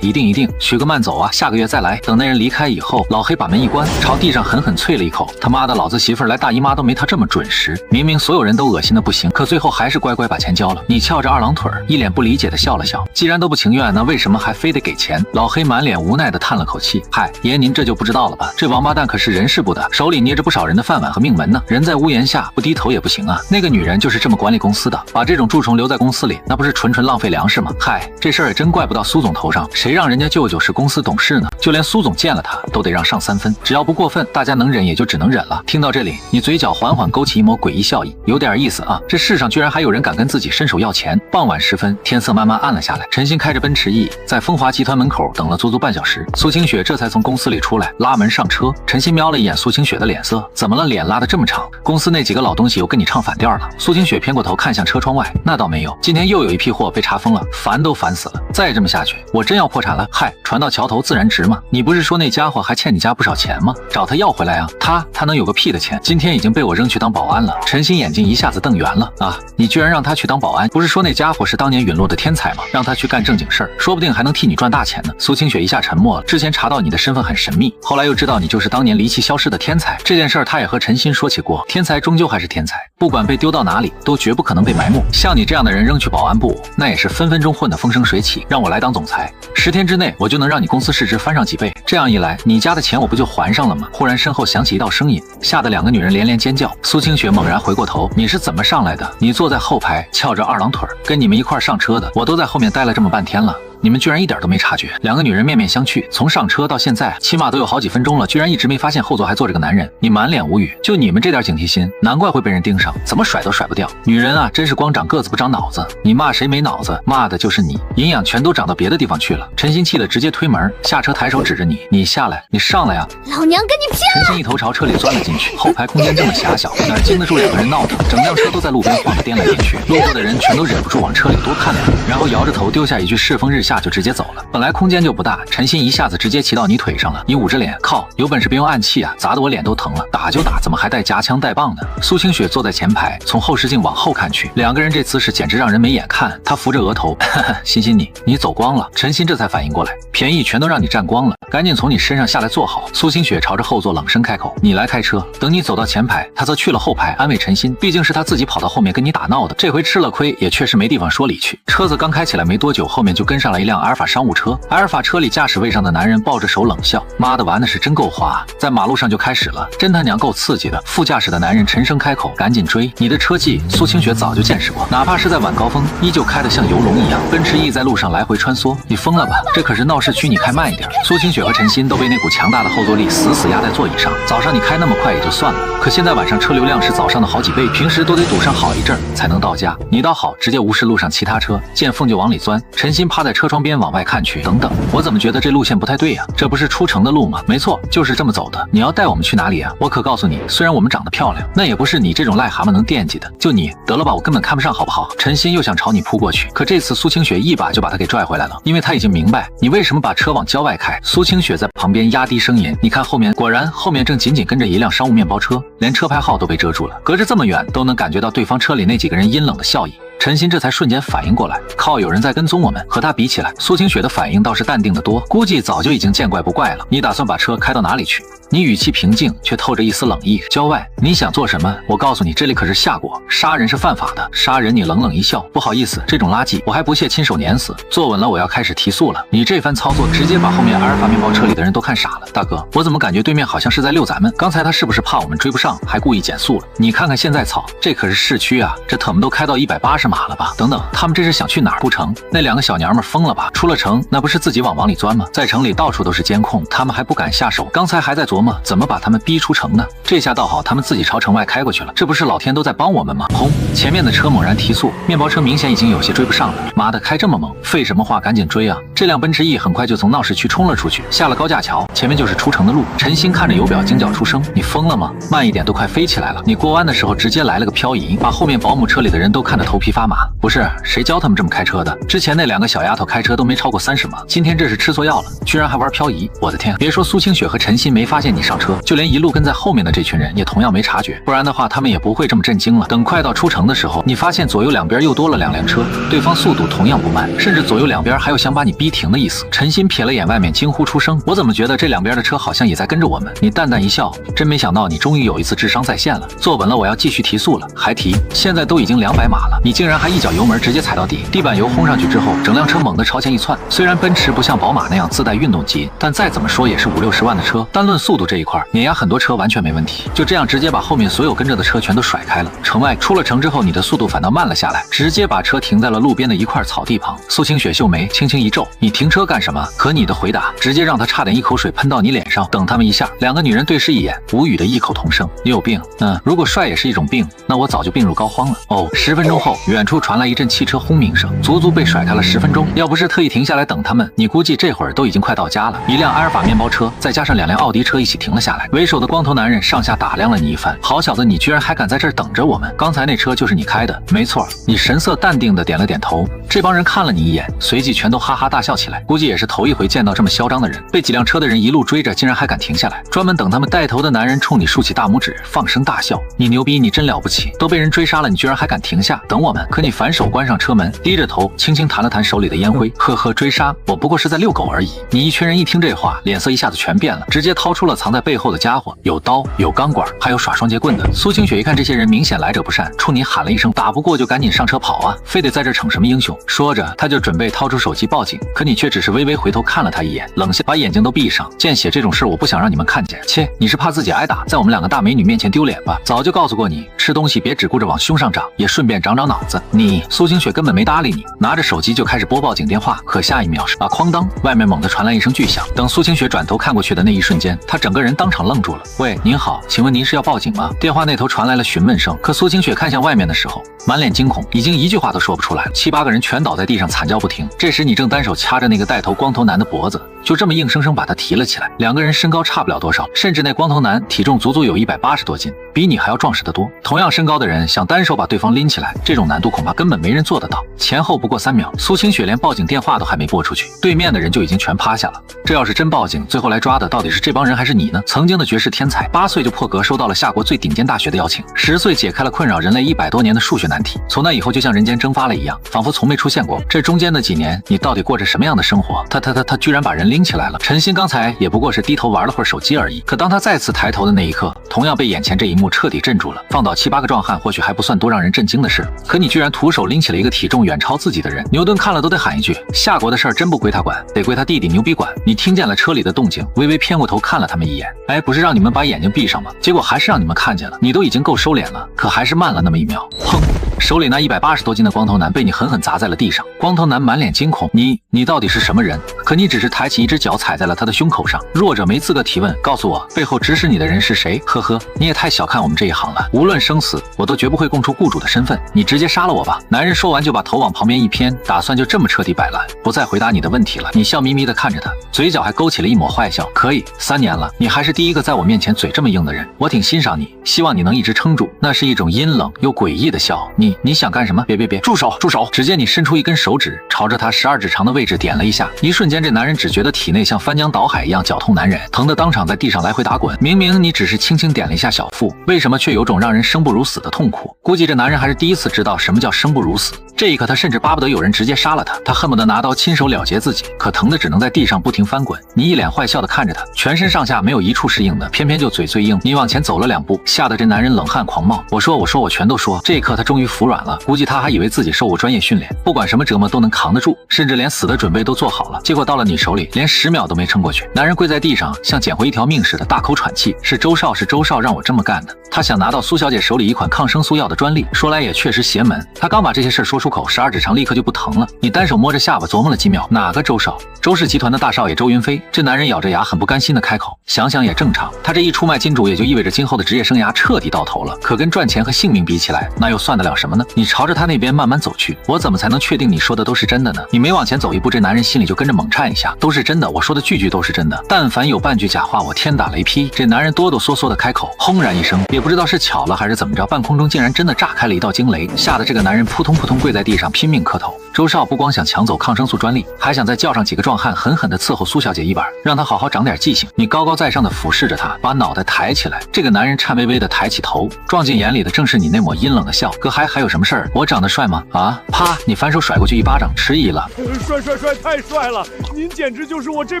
一定，徐哥慢走啊，下个月再来。等那人离开以后，老黑把门一关，朝地上狠狠啐了一口。他妈的，老子媳妇儿来大姨妈都没他这么准时。明明所有人都恶心的不行，可最后还是乖乖把钱交了。你翘着2郎腿，一脸不理解的笑了笑。既然都不情愿，那为什么还非得给钱？老黑满脸无奈的叹了口气，嗨，爷您这就不知道了吧？这王八蛋可是人事部的，手里捏着不少人的饭碗和命门呢。人在屋檐下，不低头也不行啊。那个女人就是这么管理公司的，把这种蛀虫留在公司里，那不是纯浪费粮食吗？嗨，这事儿也真怪不到苏总头上，谁让人家舅舅是公司董事呢？就连苏总见了他都得让上3分，只要不过分，大家能忍也就只能忍了。听到这里，你嘴角缓缓勾起一抹诡异笑意，有点意思啊，这世上居然还有人敢跟自己伸手要钱。傍晚时分，天色慢慢暗了下来，陈鑫开着奔驰 E 在风华集团门口等了足足半小时，苏清雪这才从公司里出来，拉门上车。陈鑫瞄了一眼苏清雪的脸色，怎么了？脸拉得这么长？公司那几个老东西又跟你唱反调了？苏清雪偏过头看向车窗外，那倒没有，今天又有一批货被查封了，烦都烦死了。再这么下去，我真要破产了。嗨，船到桥头自然直嘛。你不是说那家伙还欠你家不少钱吗？找他要回来啊。他能有个屁的钱？今天已经被我扔去当保安了。陈鑫眼睛一下子瞪圆了啊！你居然让他去当保安？不是说那家伙是当年陨落的天才吗？让他去干正经事儿，说不定还能替你赚大钱呢。苏清雪一下沉默了。之前查到你的身份很神秘，后来又知道你就是当年离奇消失的天才。这件事儿他也和陈鑫说起过，天才终究还是天才，不管被丢到哪里，都绝不可能被埋没。像你这样的人扔去保安部，那也是分分钟混得风生水起。让我来当总裁，10天之内我就能让你公司市值翻上几倍。这样一来，你家的钱我不就还上了吗？忽然身后响起一道声音，吓得2个女人连连尖叫。苏清雪猛然回过头，你是怎么上来的？你坐在后排，翘着2郎腿，跟你们一块上车的，我都在后面待了这么半天了。你们居然一点都没察觉。2个女人面面相觑，从上车到现在起码都有好几分钟了，居然一直没发现后座还坐着个男人。你满脸无语，就你们这点警惕心，难怪会被人盯上，怎么甩都甩不掉。女人啊，真是光长个子不长脑子，你骂谁没脑子？骂的就是你，营养全都长到别的地方去了。陈鑫气得直接推门下车，抬手指着你，你下来，你上来呀！老娘跟你拼了！陈鑫一头朝车里钻了进去，后排空间这么狭小，哪经得住2个人闹腾？整辆车都在路边晃得颠来颠去，路过的人全都忍不住往车里多看2眼，然后摇着头丢下一句世风日下就直接走了。本来空间就不大，陈鑫一下子直接骑到你腿上了，你捂着脸，靠，有本事别用暗器啊，砸得我脸都疼了。打就打，怎么还带夹枪带棒的？苏清雪坐在前排，从后视镜往后看去，2个人这姿势简直让人没眼看。她扶着额头，欣欣你走光了。陈鑫这才反应过来，便宜全都让你占光了，赶紧从你身上下来坐好。苏清雪朝着后座冷声开口，你来开车。等你走到前排，她则去了后排安慰陈鑫，毕竟是他自己跑到后面跟你打闹的，这回吃了亏也确实没地方说理去。车子刚开起来没多久，后面就跟上了一辆阿尔法商务车。阿尔法车里驾驶位上的男人抱着手冷笑，妈的玩的是真够滑，在马路上就开始了，真他娘够刺激的。副驾驶的男人沉声开口，赶紧追。你的车技苏清雪早就见识过，哪怕是在晚高峰依旧开得像游龙一样。奔驰 E 在路上来回穿梭，你疯了吧？这可是闹市区，你开慢一点。苏清雪和陈鑫都被那股强大的后坐力死死压在座椅上。早上你开那么快也就算了，可现在晚上车流量是早上的好几倍，平时都得堵上好一阵才能到家。你倒好，直接无视路上其他车，见缝就往里钻。陈鑫趴在车窗边往外看去，等等，我怎么觉得这路线不太对呀？这不是出城的路吗？没错，就是这么走的。你要带我们去哪里啊？我可告诉你，虽然我们长得漂亮，那也不是你这种癞蛤蟆能惦记的。就你得了吧，我根本看不上，好不好？陈鑫又想朝你扑过去，可这次苏清雪一把就把他给拽回来了，因为他已经明白你为什么把车往郊外开。苏清雪在旁边压低声音，你看后面，果然后面正紧紧跟着一辆商务面包车，连车牌号都被遮住了，隔着这么远都能感觉到对方车里那几个人阴冷的笑意。陈鑫这才瞬间反应过来，靠，有人在跟踪我们。和他比起来，苏清雪的反应倒是淡定得多，估计早就已经见怪不怪了。你打算把车开到哪里去？你语气平静，却透着一丝冷意。郊外，你想做什么？我告诉你，这里可是夏国，杀人是犯法的。杀人，你冷冷一笑，不好意思，这种垃圾我还不屑亲手碾死。坐稳了，我要开始提速了。你这番操作，直接把后面阿尔法面包车里的人都看傻了。大哥，我怎么感觉对面好像是在遛咱们？刚才他是不是怕我们追不上，还故意减速了？你看看现在操，这可是市区啊，这特么都开到180是马了吧？等等，他们这是想去哪儿？出城？那两个小娘们疯了吧？出了城那不是自己往里钻吗？在城里到处都是监控，他们还不敢下手。刚才还在琢磨怎么把他们逼出城呢，这下倒好，他们自己朝城外开过去了。这不是老天都在帮我们吗？轰！前面的车猛然提速，面包车明显已经有些追不上了。妈的，开这么猛，废什么话，赶紧追啊！这辆奔驰 E 很快就从闹市区冲了出去，下了高架桥，前面就是出城的路。陈鑫看着油表惊叫出声：“你疯了吗？慢一点，都快飞起来了！你过弯的时候直接来了个漂移，把后面保姆车里的人都看得头皮发麻。不是谁教他们这么开车的？之前那两个小丫头开车都没超过30码，今天这是吃错药了，居然还玩漂移！我的天！别说苏清雪和陈鑫没发现你上车，就连一路跟在后面的这群人也同样没察觉，不然的话他们也不会这么震惊了。等快到出城的时候，你发现左右两边又多了2辆车，对方速度同样不慢，甚至左右两边还有想把你逼停的意思。陈鑫瞥了眼外面，惊呼出声：“我怎么觉得这两边的车好像也在跟着我们？”你淡淡一笑，真没想到你终于有一次智商在线了。坐稳了，我要继续提速了，还提？现在都已经200码了，你竟然还一脚油门直接踩到底，地板油轰上去之后，整辆车猛地朝前一窜。虽然奔驰不像宝马那样自带运动级，但再怎么说也是50-60万的车，单论速度这一块，碾压很多车完全没问题。就这样直接把后面所有跟着的车全都甩开了。城外出了城之后，你的速度反倒慢了下来，直接把车停在了路边的一块草地旁。苏清雪秀眉轻轻一皱：“你停车干什么？”可你的回答直接让他差点一口水喷到你脸上。等他们一下，两个女人对视一眼，无语的异口同声：“你有病。”如果帅也是一种病，那我早就病入膏肓了。哦，10分钟后，远处传来一阵汽车轰鸣声，足足被甩开了10分钟。要不是特意停下来等他们，你估计这会儿都已经快到家了。一辆阿尔法面包车，再加上2辆奥迪车一起停了下来。为首的光头男人上下打量了你一番：“好小子，你居然还敢在这儿等着我们？刚才那车就是你开的？”“没错。”你神色淡定的点了点头。这帮人看了你一眼，随即全都哈哈大笑起来。估计也是头一回见到这么嚣张的人，被几辆车的人一路追着，竟然还敢停下来，专门等他们带头的男人冲你竖起大拇指，放声大笑：“你牛逼，你真了不起！都被人追杀了，你居然还敢停下等我们！”可你反手关上车门，低着头轻轻弹了弹手里的烟灰：“呵呵，追杀我不过是在遛狗而已。”你一群人一听这话，脸色一下子全变了，直接掏出了藏在背后的家伙，有刀，有钢管，还有耍双截棍的。苏清雪一看这些人明显来者不善，冲你喊了一声：“打不过就赶紧上车跑啊，非得在这逞什么英雄？”说着他就准备掏出手机报警，可你却只是微微回头看了他一眼，冷笑：“把眼睛都闭上，见血这种事我不想让你们看见。”切，你是怕自己挨打，在我们2个大美女面前丢脸吧？早就告诉过你，吃东西别只顾着往胸上长，也顺便长长脑子。苏清雪根本没搭理你，拿着手机就开始拨报警电话。可下一秒是哐当，外面猛地传来一声巨响。等苏清雪转头看过去的那一瞬间，她整个人当场愣住了。“喂，您好，请问您是要报警吗？”电话那头传来了询问声。可苏清雪看向外面的时候，满脸惊恐，已经一句话都说不出来了。7、8个人全倒在地上惨叫不停。这时你正单手掐着那个带头光头男的脖子，就这么硬生生把他提了起来。2个人身高差不了多少，甚至那光头男体重足足有180多斤，比你还要壮实得多。同样身高的人想单手把对方拎起来，这种难度恐怕根本没人做得到。前后不过3秒，苏清雪连报警电话都还没拨出去，对面的人就已经全趴下了。这要是真报警，最后来抓的到底是这帮人还是你呢？曾经的绝世天才，8岁就破格收到了夏国最顶尖大学的邀请，10岁解开了困扰人类100多年的数学难题，从那以后就像人间蒸发了一样，仿佛从没出现过。这中间的几年，你到底过着什么样的生活？他居然把人拎起来了。陈鑫刚才也不过是低头玩了会儿手机而已，可当他再次抬头的那一刻，同样被眼前这一幕彻底镇住了。放倒7、8个壮汉或许还不算多让人震惊的事，可你居然徒手拎起了一个体重远超自己的人。牛顿看了都得喊一句：夏国的事儿真不归他管，得归他弟弟牛逼管。你听见了车里的动静，微微偏过头看了他们一眼。哎，不是让你们把眼睛闭上吗？结果还是让你们看见了。你都已经够收敛了，可还是慢了那么1秒。砰！手里那180多斤的光头男被你狠狠砸在了地上。光头男满脸惊恐：你到底是什么人？可你只是抬起一只脚踩在了他的胸口上。弱者没资格提问，告诉我背后指使你的人是谁？呵呵，你也太小看我们这一行了，无论生死，我都绝不会供出雇主的身份。你直接杀了我吧！男人说完就把头往旁边一偏，打算就这么彻底摆烂，不再回答你的问题了。你笑眯眯地看着他，嘴角还勾起了一抹坏笑。可以，3年了，你还是第一个在我面前嘴这么硬的人，我挺欣赏你，希望你能一直撑住。那是一种阴冷又诡异的笑。你想干什么？别，住手！只见你伸出一根手指，朝着他12指长的位置点了一下。一瞬间，这男人只觉得体内像翻江倒海一样绞痛难忍，疼得当场在地上来回打滚。明明你只是轻轻点了一下小腹，为什么却有种让人生不如死的痛苦？估计这男人还是第一次知道什么叫生不如死。这一刻，他甚至巴不得有人直接杀了他，他恨不得拿刀亲手了结自己，可疼的只能在地上不停翻滚。你一脸坏笑的看着他，全身上下没有一处是硬的，偏偏就嘴最硬。你往前走了2步，吓得这男人冷汗狂冒。我说，我全都说。这一刻，他终于服软了，估计他还以为自己受过专业训练，不管什么折磨都能扛得住，甚至连死的准备都做好了。结果到了你手里，连10秒都没撑过去。男人跪在地上，像捡回一条命似的，大口喘气。是周少让我这么干的。他想拿到苏小姐手里一款抗生素药的专利，说来也确实邪门。他刚把这些事说出口，12指肠立刻就不疼了。你单手摸着下巴琢磨了几秒，哪个周少？周氏集团的大少爷周云飞。这男人咬着牙，很不甘心的开口。想想也正常，他这一出卖金主，也就意味着今后的职业生涯彻底到头了。可跟赚钱和性命比起来，那又算得了什么呢？你朝着他那边慢慢走去，我怎么才能确定你说的都是真的呢？你每往前走一步，这男人心里就跟着猛颤一下。都是真的，我说的句句都是真的，但凡有半句假话，我天打雷劈。这男人哆哆嗦嗦的开口，轰然一声，也不知道是巧了还是怎么着，半空中竟然真的炸开了一道惊雷，吓得这个男人扑通扑通跪在地上拼命磕头。周少不光想抢走抗生素专利，还想再叫上几个壮汉狠狠地伺候苏小姐一板，让她好好长点记性。你高高在上的俯视着他，把脑袋抬起来。这个男人颤巍巍地抬起头，撞进眼里的正是你那抹阴冷的笑。哥还有什么事儿？我长得帅吗？啊！啪！你反手甩过去一巴掌，迟疑了。帅，太帅了！您简直就是我这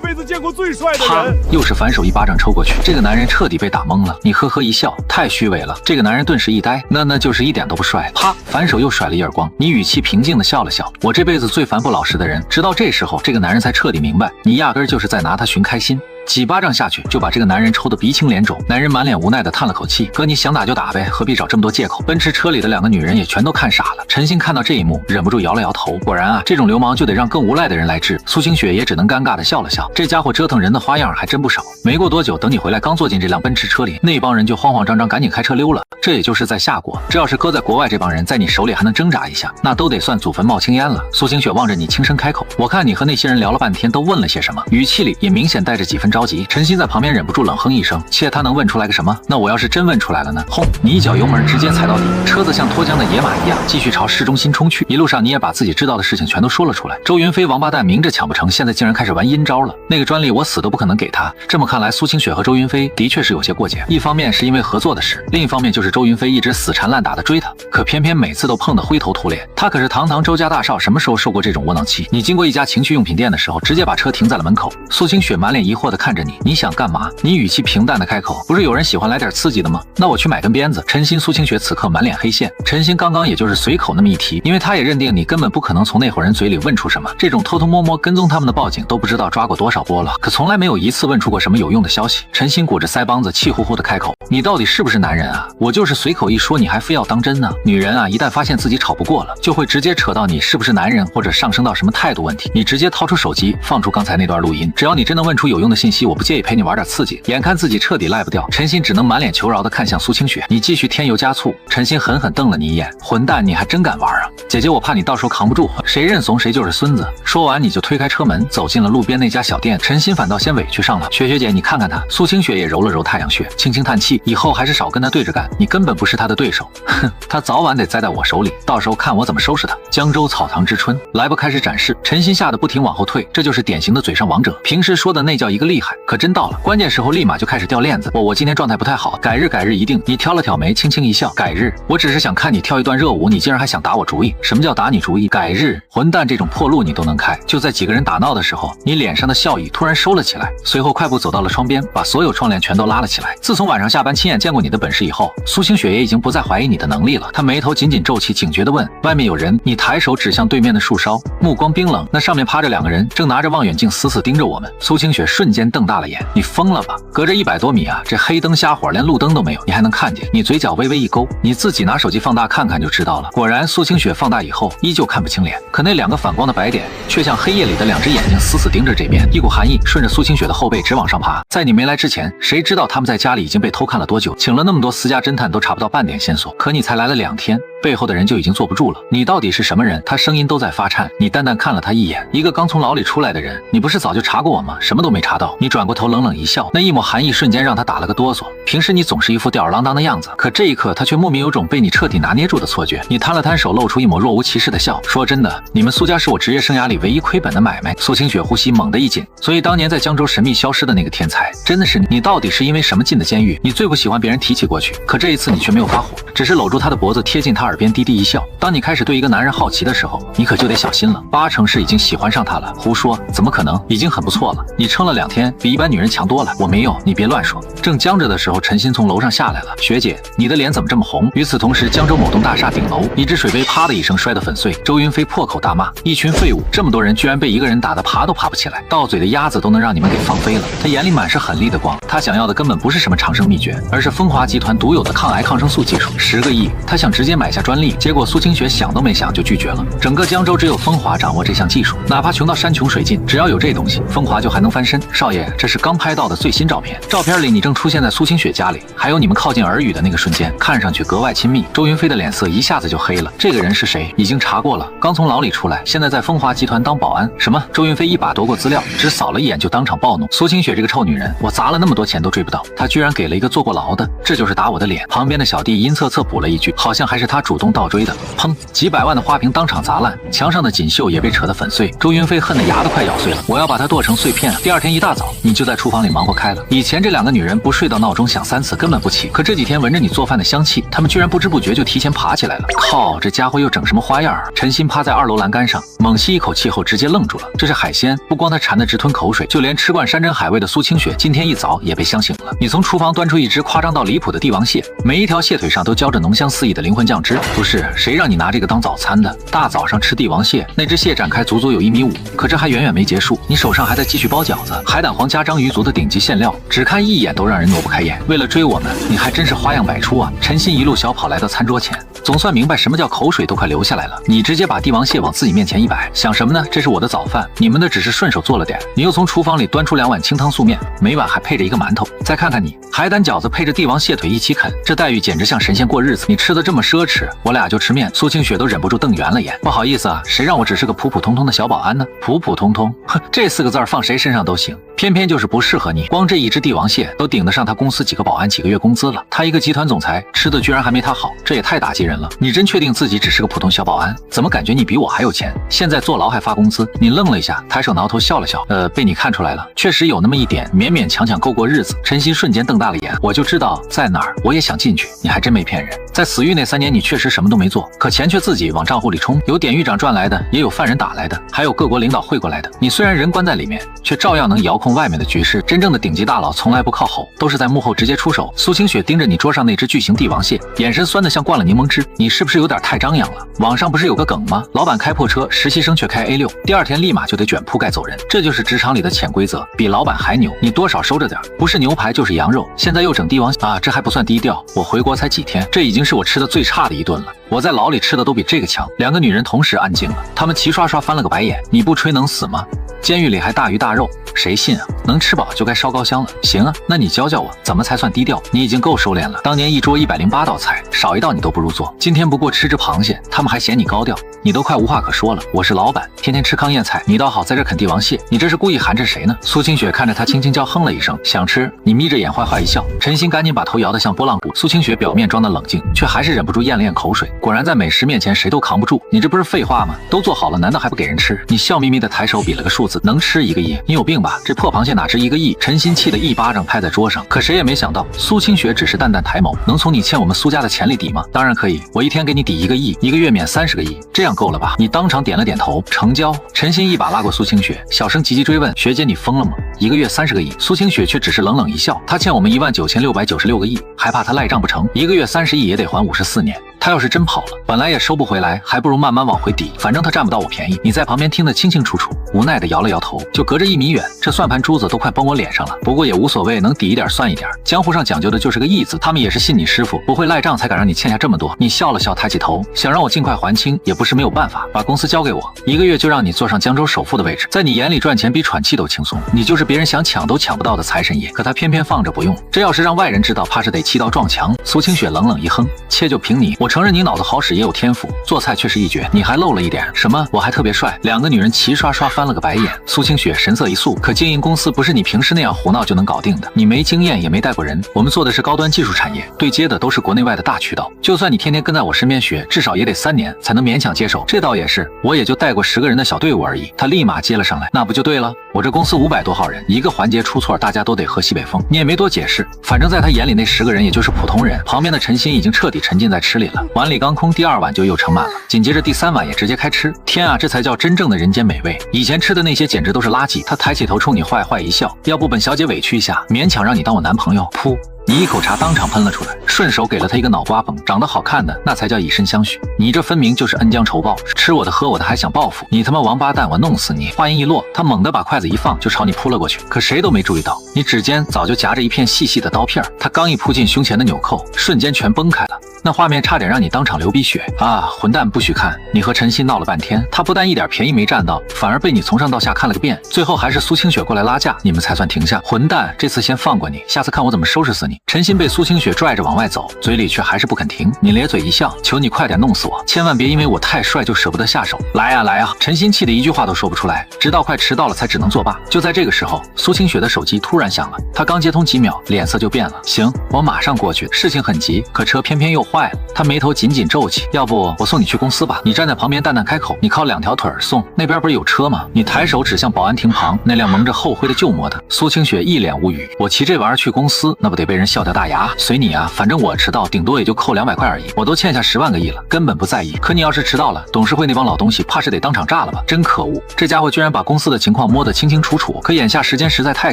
辈子见过最帅的人。啪！又是反手一巴掌抽过去。这个男人彻底被打懵了。你呵呵一笑，太虚伪了。这个男人顿时一呆，那就是一点都不帅。啪！反手又甩了一耳光。你语气平静地笑了笑。我这辈子最烦不老实的人。直到这时候，这个男人才彻底明白，你压根儿就是在拿他寻开心。几巴掌下去，就把这个男人抽得鼻青脸肿。男人满脸无奈地叹了口气：“哥，你想打就打呗，何必找这么多借口？”奔驰车里的2个女人也全都看傻了。陈鑫看到这一幕，忍不住摇了摇头。果然啊，这种流氓就得让更无赖的人来治。苏清雪也只能尴尬地笑了笑。这家伙折腾人的花样还真不少。没过多久，等你回来，刚坐进这辆奔驰车里，那帮人就慌慌张张赶紧开车溜了。这也就是在夏国，这要是搁在国外，这帮人在你手里还能挣扎一下，那都得算祖坟冒青烟了。苏清雪望着你，轻声开口：“我看你和那些人聊了半天，都问了些什么？”语气里也明显带着几分着急。陈鑫在旁边忍不住冷哼一声，切，他能问出来个什么？那我要是真问出来了呢？轰！你一脚油门直接踩到底，车子像脱缰的野马一样继续朝市中心冲去。一路上你也把自己知道的事情全都说了出来。周云飞王八蛋明着抢不成，现在竟然开始玩阴招了。那个专利我死都不可能给他。这么看来，苏清雪和周云飞的确是有些过节。一方面是因为合作的事，另一方面就是周云飞一直死缠烂打的追他，可偏偏每次都碰得灰头土脸。他可是堂堂周家大少，什么时候受过这种窝囊气？你经过一家情趣用品店的时候，直接把车停在了门口。苏清雪满脸疑惑地看着你，你想干嘛？你语气平淡的开口：“不是有人喜欢来点刺激的吗？那我去买根鞭子。”陈鑫、苏清雪此刻满脸黑线。陈鑫刚刚也就是随口那么一提，因为他也认定你根本不可能从那伙人嘴里问出什么。这种偷偷摸摸跟踪他们的报警都不知道抓过多少波了，可从来没有一次问出过什么有用的消息。陈鑫鼓着腮帮子，气呼呼的开口：“你到底是不是男人啊？我就是随口一说，你还非要当真呢？女人啊，一旦发现自己吵不过了，就会直接扯到你是不是男人，或者上升到什么态度问题。你直接掏出手机，放出刚才那段录音，只要你真能问出有用的信息，我不介意陪你玩点刺激。”眼看自己彻底赖不掉，陈鑫只能满脸求饶的看向苏清雪：“你继续添油加醋。”陈鑫狠狠瞪了你一眼：“混蛋，你还真敢玩啊！姐姐，我怕你到时候扛不住，谁认怂谁就是孙子。”说完你就推开车门，走进了路边那家小店。陈鑫反倒先委屈上了：“雪姐，你看看他。”苏清雪也揉了揉太阳穴，轻轻叹气：“以后还是少跟他对着干，你根本不是他的对手。哼，他早晚得栽在我手里，到时候看我怎么收拾他。”江州草堂之春，来不开始展示。陈鑫吓得不停往后退，这就是典型的嘴上王者，平时说的那叫一个厉害，可真到了关键时候立马就开始掉链子。我今天状态不太好，改日一定。你挑了挑眉，轻轻一笑：“改日？我只是想看你跳一段热舞，你竟然还想打我主意？什么叫打你主意？改日？混蛋，这种破路你都能开！”就在几个人打闹的时候，你脸上的笑意突然收了起来，随后快步走到了窗边，把所有窗帘全都拉了起来。自从晚上下班亲眼见过你的本事以后，苏清雪也已经不再怀疑你的能力了。她眉头紧紧皱起，警觉地问：“外面有人？”你抬手指向对面的树梢，目光冰冷，那上面趴着2个人，正拿着望远镜死死盯着我们。苏清雪瞬间瞪大了眼：“你疯了吧？隔着100多米啊，这黑灯瞎火，连路灯都没有，你还能看见？”你嘴角微微一勾：“你自己拿手机放大看看就知道了。”果然，苏清雪放大以后依旧看不清脸，可那2个反光的白点却像黑夜里的2只眼睛，死死盯着这边。一股寒意顺着苏清雪的后背直往上爬。在你没来之前，谁知道他们在家里已经被偷看了多久？请了那么多私家侦探都查不到半点线索，可你才来了2天，背后的人就已经坐不住了。你到底是什么人？他声音都在发颤。你淡淡看了他一眼，一个刚从牢里出来的人，你不是早就查过我吗？什么都没查到。你转过头冷冷一笑，那一抹寒意瞬间让他打了个哆嗦。平时你总是一副吊儿郎当的样子，可这一刻他却莫名有种被你彻底拿捏住的错觉。你摊了摊手，露出一抹若无其事的笑。说真的，你们苏家是我职业生涯里唯一亏本的买卖。苏清雪呼吸猛地一紧，所以当年在江州神秘消失的那个天才，真的是你？你到底是因为什么进的监狱？你最不喜欢别人提起过去，可这一次你却没有发火，只是搂住他的脖子，贴近他耳边低低一笑。当你开始对一个男人好奇的时候，你可就得小心了，80%是已经喜欢上他了。胡说，怎么可能？已经很不错了。你撑了2天，比一般女人强多了。我没有，你别乱说。正僵着的时候，候，陈鑫从楼上下来了。学姐，你的脸怎么这么红？与此同时，江州某栋大厦顶楼，一只水杯啪的一声摔得粉碎。周云飞破口大骂：一群废物！这么多人居然被一个人打得爬都爬不起来，到嘴的鸭子都能让你们给放飞了。他眼里满是狠厉的光，他想要的根本不是什么长生秘诀，而是风华集团独有的抗癌抗生素技术。10个亿，他想直接买下专利，结果苏清雪想都没想就拒绝了。整个江州只有风华掌握这项技术，哪怕穷到山穷水尽，只要有这东西，风华就还能翻身。少爷，这是刚拍到的最新照片，照片里你正出现在苏清雪家里，还有你们靠近耳语的那个瞬间，看上去格外亲密。周云飞的脸色一下子就黑了。这个人是谁？已经查过了，刚从牢里出来，现在在风华集团当保安。什么？周云飞一把夺过资料，只扫了一眼就当场暴怒。苏清雪这个臭女人，我砸了那么多钱都追不到，她居然给了一个坐过牢的，这就是打我的脸。旁边的小弟阴恻恻补了一句，好像还是他主动倒追的。砰！几百万的花瓶当场砸烂，墙上的锦绣也被扯得粉碎。周云飞恨得牙都快咬碎了，我要把它剁成碎片。第二天一大早，你就在厨房里忙活开了。以前这2个女人不睡到闹钟响3次根本不起，可这几天闻着你做饭的香气，她们居然不知不觉就提前爬起来了。靠，这家伙又整什么花样啊？陈鑫趴在2楼栏杆上，猛吸一口气后直接愣住了。这是海鲜，不光他馋得直吞口水，就连吃惯山珍海味的苏清雪今天一早也被香醒了。你从厨房端出一只夸张到离谱的帝王蟹，每一条蟹腿上都浇着浓香四溢的灵魂酱汁。不是，谁让你拿这个当早餐的？大早上吃帝王蟹，那只蟹展开足足有1.5米，可这还远远没结束，你手上还在继续包饺子，海胆黄加章鱼足的顶级馅料，只看一眼都让人挪不开眼。为了追我们，你还真是花样百出啊！陈鑫一路小跑来到餐桌前，总算明白什么叫口水都快流下来了。你直接把帝王蟹往自己面前一摆，想什么呢？这是我的早饭，你们的只是顺手做了点。你又从厨房里端出2碗清汤素面，每碗还配着一个馒头。再看看你，海胆饺子配着帝王蟹腿一起啃，这待遇简直像神仙过日子。你吃的这么奢侈，我俩就吃面。苏清雪都忍不住瞪圆了眼。不好意思啊，谁让我只是个普普通通的小保安呢？普普通通，哼，这4个字放谁身上都行，偏偏就是不适合你。光这一只帝王蟹都顶得上他公司几个保安几个月工资了，他一个集团总裁吃的居然还没他好，这也太打击人了。你真确定自己只是个普通小保安？怎么感觉你比我还有钱？现在坐牢还发工资？你愣了一下，抬手挠头笑了笑，被你看出来了，确实有那么一点，勉勉强强够过日子。陈鑫瞬间瞪大了眼，我就知道在哪儿，我也想进去，你还真没骗人。在死狱那3年，你确实什么都没做，可钱却自己往账户里充，有典狱长赚来的，也有犯人打来的，还有各国领导汇过来的。你虽然人关在里面，却照样能遥控外面的局势。真正的顶级大佬从来不靠后，都是在幕后直接出手。苏清雪盯着你桌上那只巨型帝王蟹，眼神酸得像灌了柠檬汁。你是不是有点太张扬了？网上不是有个梗吗？老板开破车，实习生却开 A6，第2天立马就得卷铺盖走人。这就是职场里的潜规则，比老板还牛，你多少收着点，不是牛排就是羊肉。现在又整帝王蟹啊，这还不算低调，我回国才几天，这已经是我吃的最差的一顿了。我在牢里吃的都比这个强。2个女人同时安静了，她们齐刷刷翻了个白眼。你不吹能死吗？监狱里还大鱼大肉，谁信啊？能吃饱就该烧高香了。行啊，那你教教我怎么才算低调？你已经够收敛了，当年一桌108道菜，少一道你都不入座。今天不过吃只螃蟹，他们还嫌你高调，你都快无话可说了。我是老板，天天吃糠咽菜，你倒好在这啃帝王蟹，你这是故意含着谁呢？苏清雪看着他轻轻娇哼了一声，想吃？你眯着眼坏坏一笑。陈鑫赶紧把头摇得像拨浪鼓。苏清雪表面装的冷静，却还是忍不住咽了咽口水。果然在美食面前谁都扛不住，你这不是废话吗？都做好了，难道还不给人吃？你笑眯眯的抬手比了个数字，能吃1个亿？你有病吧？这破螃蟹哪值1个亿？陈鑫气得一巴掌拍在桌上。可谁也没想到，苏清雪只是淡淡抬眸，能从你欠我们苏家的钱里抵吗？当然可以，我一天给你抵1个亿，1个月免30个亿，这样够了吧？你当场点了点头，成交。陈鑫一把拉过苏清雪，小声急急追问：学姐，你疯了吗？1个月30个亿？苏清雪却只是冷冷一笑，他欠我们19696个亿，还怕他赖账不成？1个月30亿也得还54年。他要是真跑了，本来也收不回来，还不如慢慢往回抵，反正他占不到我便宜。你在旁边听得清清楚楚，无奈的摇了摇头，就隔着1米远，这算盘珠子都快崩我脸上了。不过也无所谓，能抵一点算一点，江湖上讲究的就是个义字，他们也是信你师傅，不会赖账才敢让你欠下这么多。你笑了笑，抬起头，想让我尽快还清，也不是没有办法，把公司交给我，1个月就让你坐上江州首富的位置，在你眼里赚钱比喘气都轻松，你就是别人想抢都抢不到的财神爷，可他偏偏放着不用，这要是让外人知道，怕是得气刀撞墙。苏清雪冷冷一哼，切就凭你，我承认你脑子好使也有天赋，做菜确实一绝，你还漏了一点什么？我还特别帅。2个女人齐刷刷翻了个白眼。苏清雪神色一肃，可经营公司不是你平时那样胡闹就能搞定的，你没经验也没带过人，我们做的是高端技术产业，对接的都是国内外的大渠道，就算你天天跟在我身边学，至少也得3年才能勉强接手。这倒也是，我也就带过10个人的小队伍而已。他立马接了上来，那不就对了？我这公司500多号人，一个环节出错，大家都得喝西北风。你也没多解释，反正在他眼里那10个人也就是普通人。旁边的陈鑫已经彻底沉浸在吃里了，碗里刚空，第2碗就又盛满了，紧接着第3碗也直接开吃。天啊，这才叫真正的人间美味，以前吃的那些简直都是垃圾。他抬起头冲你坏坏一笑，要不本小姐委屈一下，勉强让你当我男朋友。噗，你一口茶当场喷了出来，顺手给了他一个脑瓜崩。长得好看的那才叫以身相许，你这分明就是恩将仇报，吃我的喝我的还想报复，你他妈王八蛋，我弄死你！话音一落，他猛地把筷子一放就朝你扑了过去，可谁都没注意到，你指尖早就夹着一片细细的刀片，他刚一扑进胸前的纽扣，瞬间全崩开了。那画面差点让你当场流鼻血啊！混蛋，不许看！你和陈鑫闹了半天，他不但一点便宜没占到，反而被你从上到下看了个遍，最后还是苏清雪过来拉架，你们才算停下。混蛋，这次先放过你，下次看我怎么收拾死你！陈鑫被苏清雪拽着往外走，嘴里却还是不肯停。你咧嘴一笑，求你快点弄死我，千万别因为我太帅就舍不得下手。来呀来呀！陈鑫气得一句话都说不出来，直到快迟到了才只能作罢。就在这个时候，苏清雪的手机突然响了，她刚接通几秒，脸色就变了。行，我马上过去。事情很急，可车偏偏又坏了。她眉头紧紧皱起，要不我送你去公司吧？你站在旁边淡淡开口，你靠2条腿送，那边不是有车吗？你抬手指向保安亭旁那辆蒙着厚灰的旧摩托。苏清雪一脸无语，我骑这玩意儿去公司，那不得被人笑掉大牙？随你啊，反正我迟到顶多也就扣200块而已，我都欠下10万个亿了，根本不在意。可你要是迟到了，董事会那帮老东西怕是得当场炸了吧？真可恶，这家伙居然把公司的情况摸得清清楚楚。可眼下时间实在太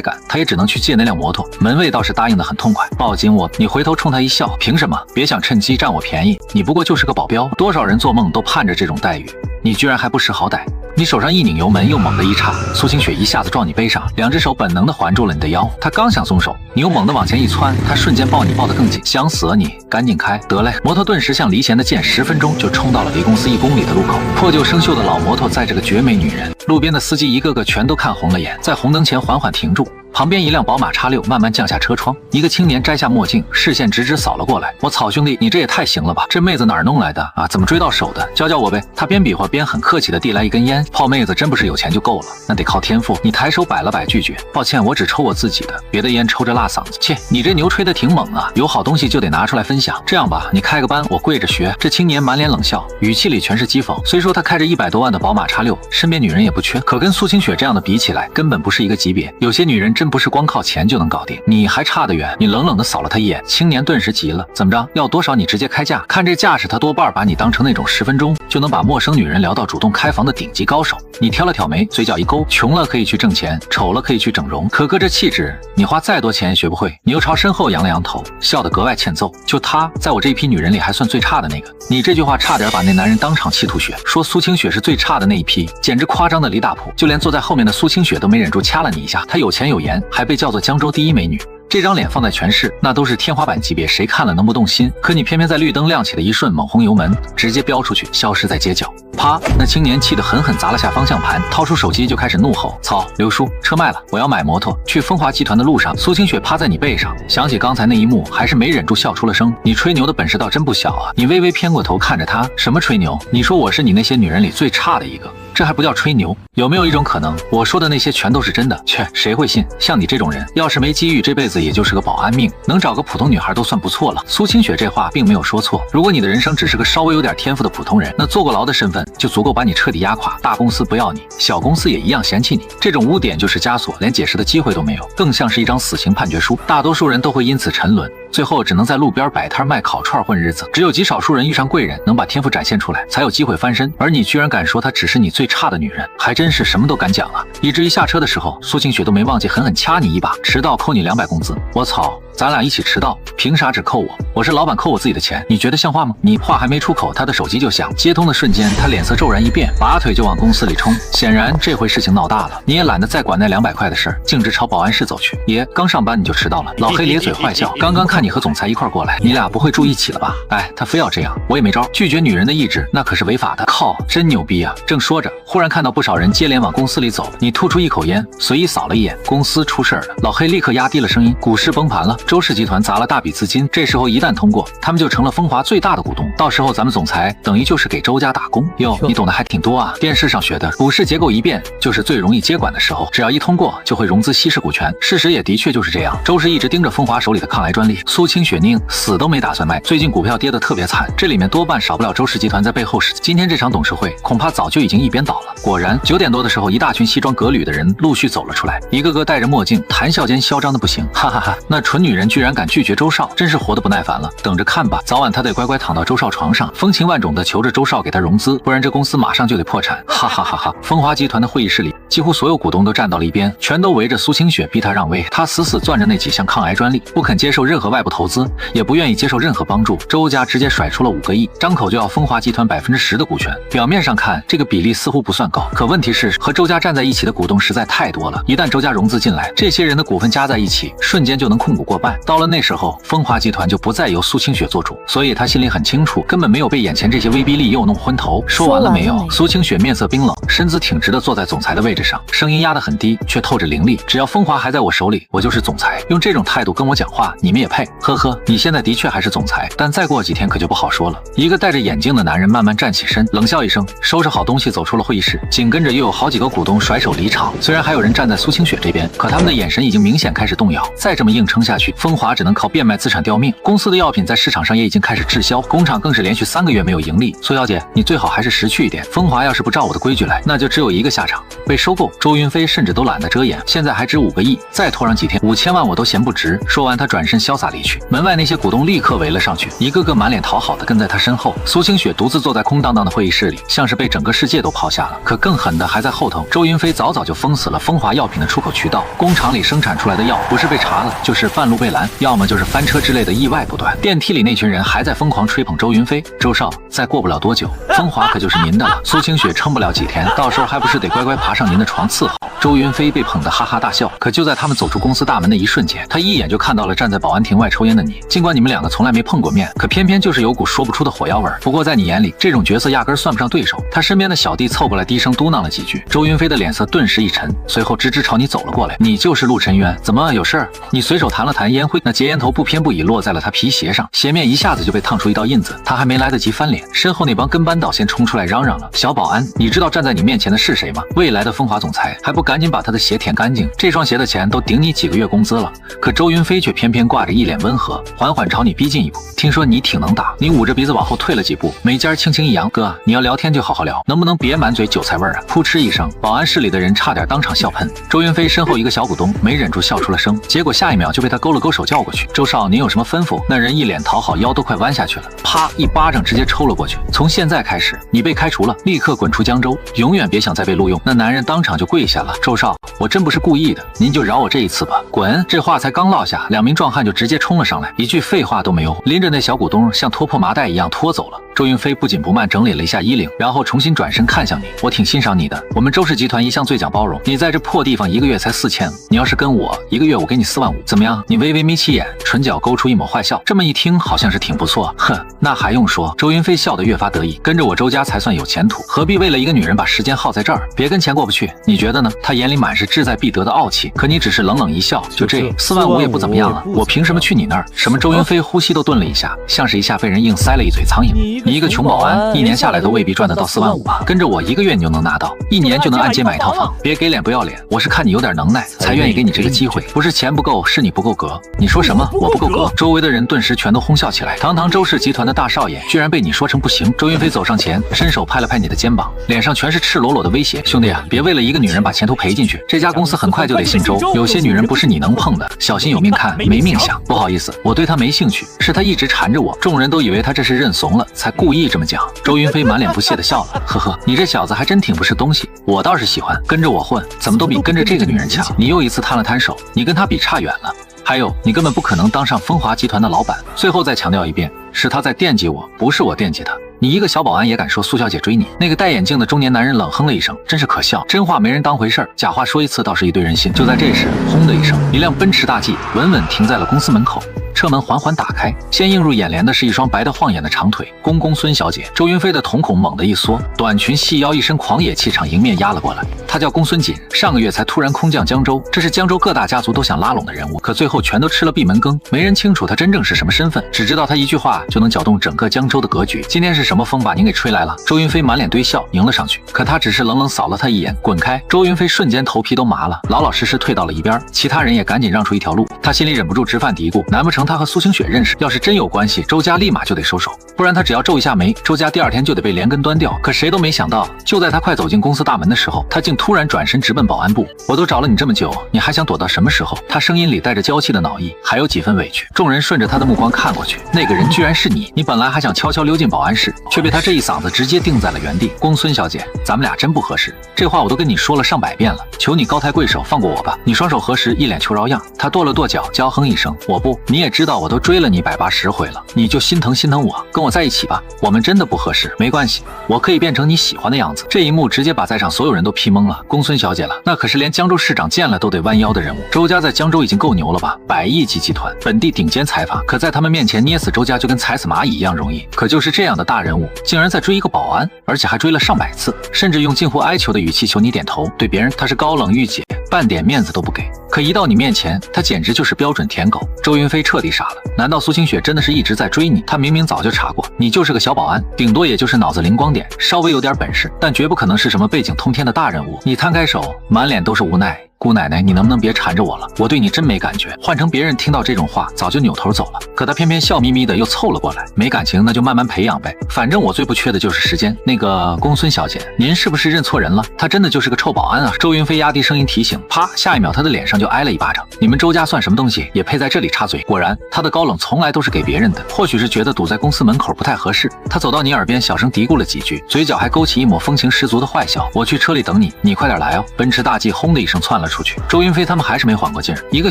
赶，他也只能去借那辆摩托。门卫倒是答应得很痛快，抱紧我。你回头冲他一笑，凭什么？别想趁机占我便宜，你不过就是个保镖，多少人做梦都盼着这种待遇，你居然还不识好歹。你手上一拧油门，又猛地一插，苏清雪一下子撞你背上，2只手本能地环住了你的腰。她刚想松手，你又猛地往前一窜，她瞬间抱你抱得更紧，想死啊你！赶紧开，得嘞！摩托顿时像离弦的箭，10分钟就冲到了离公司1公里的路口。破旧生锈的老摩托载着个绝美女人，路边的司机一个个全都看红了眼，在红灯前缓缓停住。旁边一辆宝马X6慢慢降下车窗，一个青年摘下墨镜，视线直直扫了过来。我操，兄弟，你这也太行了吧！这妹子哪儿弄来的啊？怎么追到手的？教教我呗！他边比划边很客气地递来一根烟。泡妹子真不是有钱就够了，那得靠天赋。你抬手摆了摆拒绝，抱歉，我只抽我自己的，别的烟抽着辣嗓子。切，你这牛吹得挺猛啊！有好东西就得拿出来分享。这样吧，你开个班，我跪着学。这青年满脸冷笑，语气里全是讥讽。虽说他开着100多万的宝马X6，身边女人也不缺，可跟苏清雪这样的比起来，根本不是一个级别。有些女人真不是光靠钱就能搞定，你还差得远。你冷冷地扫了他一眼，青年顿时急了，怎么着？要多少你直接开价？看这架势，他多半把你当成那种10分钟就能把陌生女人聊到主动开房的顶级高手。你挑了挑眉，嘴角一勾，穷了可以去挣钱，丑了可以去整容，可搁这气质，你花再多钱也学不会。你又朝身后扬了扬头，笑得格外欠揍。就他在我这一批女人里还算最差的那个。你这句话差点把那男人当场气吐血，说苏清雪是最差的那一批，简直夸张的离大谱。就连坐在后面的苏清雪都没忍住掐了你一下。她有钱有颜，还被叫做江州第一美女。这张脸放在全市，那都是天花板级别，谁看了能不动心？可你偏偏在绿灯亮起的一瞬猛轰油门，直接飙出去，消失在街角。啪！那青年气得狠狠砸了下方向盘，掏出手机就开始怒吼：操，刘叔，车卖了，我要买摩托。去风华集团的路上，苏清雪趴在你背上，想起刚才那一幕，还是没忍住笑出了声。你吹牛的本事倒真不小啊！你微微偏过头看着他，什么吹牛？你说我是你那些女人里最差的一个，这还不叫吹牛？有没有一种可能，我说的那些全都是真的？切，谁会信？像你这种人，要是没机遇，这辈子也就是个保安命，能找个普通女孩都算不错了。苏清雪这话并没有说错，如果你的人生只是个稍微有点天赋的普通人，那坐过牢的身份就足够把你彻底压垮。大公司不要你，小公司也一样嫌弃你，这种污点就是枷锁，连解释的机会都没有，更像是一张死刑判决书。大多数人都会因此沉沦，最后只能在路边摆摊卖烤串混日子。只有极少数人遇上贵人，能把天赋展现出来，才有机会翻身。而你居然敢说她只是你最差的女人，还真是什么都敢讲啊！以至于下车的时候，苏清雪都没忘记狠狠掐你一把，迟到扣你200工资。我操，咱俩一起迟到，凭啥只扣我？我是老板，扣我自己的钱，你觉得像话吗？你话还没出口，他的手机就响，接通的瞬间，他脸色骤然一变，拔腿就往公司里冲。显然这回事情闹大了，你也懒得再管那200块的事儿，径直朝保安室走去。爷，刚上班你就迟到了。老黑咧嘴坏笑，刚刚看你和总裁一块过来，你俩不会住一起了吧？哎，他非要这样，我也没招。拒绝女人的意志那可是违法的。靠，真牛逼啊！正说着，忽然看到不少人接连往公司里走，你吐出一口烟，随意扫了一眼，公司出事了。老黑立刻压低了声音，股市崩盘了，周氏集团砸了大笔资金，这时候一旦通过，他们就成了风华最大的股东，到时候咱们总裁等于就是给周家打工。哟，你懂得还挺多啊，电视上学的。股市结构一变，就是最容易接管的时候，只要一通过就会融资稀释股权。事实也的确就是这样，周氏一直盯着风华手里的抗癌专利，苏清雪宁死都没打算卖。最近股票跌得特别惨，这里面多半少不了周氏集团在背后使。今天这场董事会恐怕早就已经一边倒了。果然9点多的时候，一大群西装革履的人陆续走了出来，一个个戴着墨镜，谈笑间嚣张的不行，哈哈哈！那蠢女人居然敢拒绝周少，真是活得不耐烦了。等着看吧，早晚她得乖乖躺到周少床上，风情万种的求着周少给她融资，不然这公司马上就得破产，哈哈哈哈！风华集团的会议室里。几乎所有股东都站到了一边，全都围着苏清雪逼他让位。他死死攥着那几项抗癌专利，不肯接受任何外部投资，也不愿意接受任何帮助。周家直接甩出了5个亿，张口就要风华集团10%的股权。表面上看，这个比例似乎不算高，可问题是和周家站在一起的股东实在太多了。一旦周家融资进来，这些人的股份加在一起，瞬间就能控股过半。到了那时候，风华集团就不再由苏清雪做主。所以他心里很清楚，根本没有被眼前这些威逼利诱弄昏头。说完了没有？苏清雪面色冰冷，身子挺直的坐在总裁的位置上，声音压得很低，却透着凌厉。只要风华还在我手里，我就是总裁。用这种态度跟我讲话，你们也配？呵呵，你现在的确还是总裁，但再过几天可就不好说了。一个戴着眼镜的男人慢慢站起身，冷笑一声，收拾好东西走出了会议室。紧跟着又有好几个股东甩手离场。虽然还有人站在苏清雪这边，可他们的眼神已经明显开始动摇。再这么硬撑下去，风华只能靠变卖资产吊命。公司的药品在市场上也已经开始滞销，工厂更是连续3个月没有盈利。苏小姐，你最好还是识趣一点。风华要是不照我的规矩来，那就只有一个下场，被收购。周云飞甚至都懒得遮掩，现在还值5个亿，再拖上几天，5000万我都嫌不值。说完，他转身潇洒离去。门外那些股东立刻围了上去，一个个满脸讨好的跟在他身后。苏清雪独自坐在空荡荡的会议室里，像是被整个世界都抛下了。可更狠的还在后头，周云飞早就封死了风华药品的出口渠道，工厂里生产出来的药不是被查了，就是半路被拦，要么就是翻车之类的意外不断。电梯里那群人还在疯狂吹捧周云飞，周少，再过不了多久，风华可就是您的了。苏清雪撑不了几天，到时候还不是得乖乖爬上您的床伺候。周云飞被捧得哈哈大笑，可就在他们走出公司大门的一瞬间，他一眼就看到了站在保安亭外抽烟的你。尽管你们2个从来没碰过面，可偏偏就是有股说不出的火药味。不过在你眼里，这种角色压根算不上对手。他身边的小弟凑过来低声嘟囔了几句，周云飞的脸色顿时一沉，随后直直朝你走了过来。你就是陆晨渊，怎么有事儿？你随手弹了弹烟灰，那结烟头不偏不倚落在了他皮鞋上，鞋面一下子就被烫出一道印子。他还没来得及翻脸，身后那帮跟班导先冲出来嚷嚷了：小保安，你知道站在你面前的是谁吗？未来的风华总裁，还不赶紧把他的鞋舔干净？这双鞋的钱都顶你几个月工资了。可周云飞却偏偏挂着一脸温和，缓缓朝你逼近一步。听说你挺能打，你捂着鼻子往后退了几步，眉尖轻轻一扬，哥，你要聊天就好好聊，能不能别满嘴韭菜味儿啊？噗嗤一声，保安室里的人差点当场笑喷。周云飞身后一个小股东没忍住笑出了声，结果下一秒就被他勾了勾手叫过去。周少，您有什么吩咐？那人一脸讨好，腰都快弯下去了，啪一巴掌直接抽了过去。从现在开始，你被开除了，立刻滚出江州，永远别想再被录用。那男人当场就跪下了。周少，我真不是故意的，您就饶我这一次吧。滚！这话才刚落下，2名壮汉就直接冲了上来，一句废话都没有，拎着那小股东像拖破麻袋一样拖走了。周云飞不紧不慢整理了一下衣领，然后重新转身看向你，我挺欣赏你的，我们周氏集团一向最讲包容，你在这破地方1个月才4000，你要是跟我1个月我给你4万5，怎么样？你微微眯起眼，唇角勾出一抹坏笑，这么一听好像是挺不错。哼，那还用说？周云飞笑得越发得意，跟着我周家才算有前途，何必为了一个女人把时间耗在这儿？别跟钱过不去，你觉得呢？他眼里满是志在必得的傲气，可你只是冷冷一笑，就这4万5也不怎么样啊，我凭什么去你那儿？什么？周云飞呼吸都顿了一下，像是一下被人硬塞了一嘴苍蝇。你一个穷保安，1年下来都未必赚得到4万5吧？跟着我1个月你就能拿到，1年就能按揭买一套房。别给脸不要脸，我是看你有点能耐，才愿意给你这个机会，不是钱不够，是你不够格。你说什么？我不够格？周围的人顿时全都哄笑起来。堂堂周氏集团的大少爷，居然被你说成不行。周云飞走上前，伸手拍了拍你的肩膀，脸上全是赤裸裸的威胁。兄弟啊，别为了一个女人把前途赔进去，这家公司很快就得姓周，有些女人不是你能碰的，小心有命看没命想。不好意思，我对她没兴趣，是她一直缠着我。众人都以为他这是认怂了，才故意这么讲。周云飞满脸不屑的笑了，呵呵，你这小子还真挺不是东西，我倒是喜欢，跟着我混，怎么都比跟着这个女人强。你又一次摊了摊手，你跟她比差远了。还有，你根本不可能当上风华集团的老板。最后再强调一遍，是他在惦记我，不是我惦记他。你一个小保安也敢说苏小姐追你？那个戴眼镜的中年男人冷哼了一声，真是可笑，真话没人当回事儿，假话说一次倒是一堆人信。就在这时，轰的一声，一辆奔驰大 G 稳稳停在了公司门口。车门缓缓打开，先映入眼帘的是一双白得晃眼的长腿，公公孙小姐。周云飞的瞳孔猛地一缩，短裙细腰，一身狂野气场迎面压了过来。他叫公孙锦，上个月才突然空降江州，这是江州各大家族都想拉拢的人物，可最后全都吃了闭门羹，没人清楚他真正是什么身份，只知道他一句话就能搅动整个江州的格局。今天是什么风把您给吹来了？周云飞满脸堆笑迎了上去，可他只是冷冷扫了他一眼，滚开。周云飞瞬间头皮都麻了，老老实实退到了一边，其他人也赶紧让出一条路。他心里忍不住直犯嘀咕，难不成他和苏清雪认识？要是真有关系，周家立马就得收手。不然他只要皱一下眉，周家第2天就得被连根端掉。可谁都没想到，就在他快走进公司大门的时候，他竟突然转身直奔保安部。我都找了你这么久，你还想躲到什么时候？他声音里带着娇气的恼意，还有几分委屈。众人顺着他的目光看过去，那个人居然是你。你本来还想悄悄溜进保安室，却被他这一嗓子直接定在了原地。公孙小姐，咱们俩真不合适，这话我都跟你说了上100遍了，求你高抬贵手放过我吧。你双手合十，一脸求饶样。他跺了跺脚，娇哼一声，我不，你也知道我都追了你180回了，你就心疼我，跟我在一起吧。我们真的不合适，没关系，我可以变成你喜欢的样子。这一幕直接把在场所有人都批懵了。公孙小姐了，那可是连江州市长见了都得弯腰的人物。周家在江州已经够牛了吧，100亿级集团，本地顶尖财阀，可在他们面前捏死周家就跟踩死蚂蚁一样容易。可就是这样的大人物，竟然在追一个保安，而且还追了上100次，甚至用近乎哀求的语气求你点头。对别人他是高冷御姐，半点面子都不给，可一到你面前，他简直就是标准舔狗。周云飞彻底傻了，难道苏清雪真的是一直在追你？他明明早就查过，你就是个小保安，顶多也就是脑子灵光点，稍微有点本事，但绝不可能是什么背景通天的大人物。你摊开手，满脸都是无奈。姑奶奶，你能不能别缠着我了？我对你真没感觉。换成别人听到这种话，早就扭头走了。可他偏偏笑眯眯的又凑了过来。没感情那就慢慢培养呗，反正我最不缺的就是时间。那个公孙小姐，您是不是认错人了？他真的就是个臭保安啊！周云飞压低声音提醒。啪，下一秒他的脸上就挨了一巴掌。你们周家算什么东西，也配在这里插嘴？果然，他的高冷从来都是给别人的。或许是觉得堵在公司门口不太合适，他走到你耳边小声嘀咕了几句，嘴角还勾起一抹风情十足的坏笑。我去车里等你，你快点来哦！奔驰大 G 轰的一声窜了出去。周云飞他们还是没缓过劲儿，一个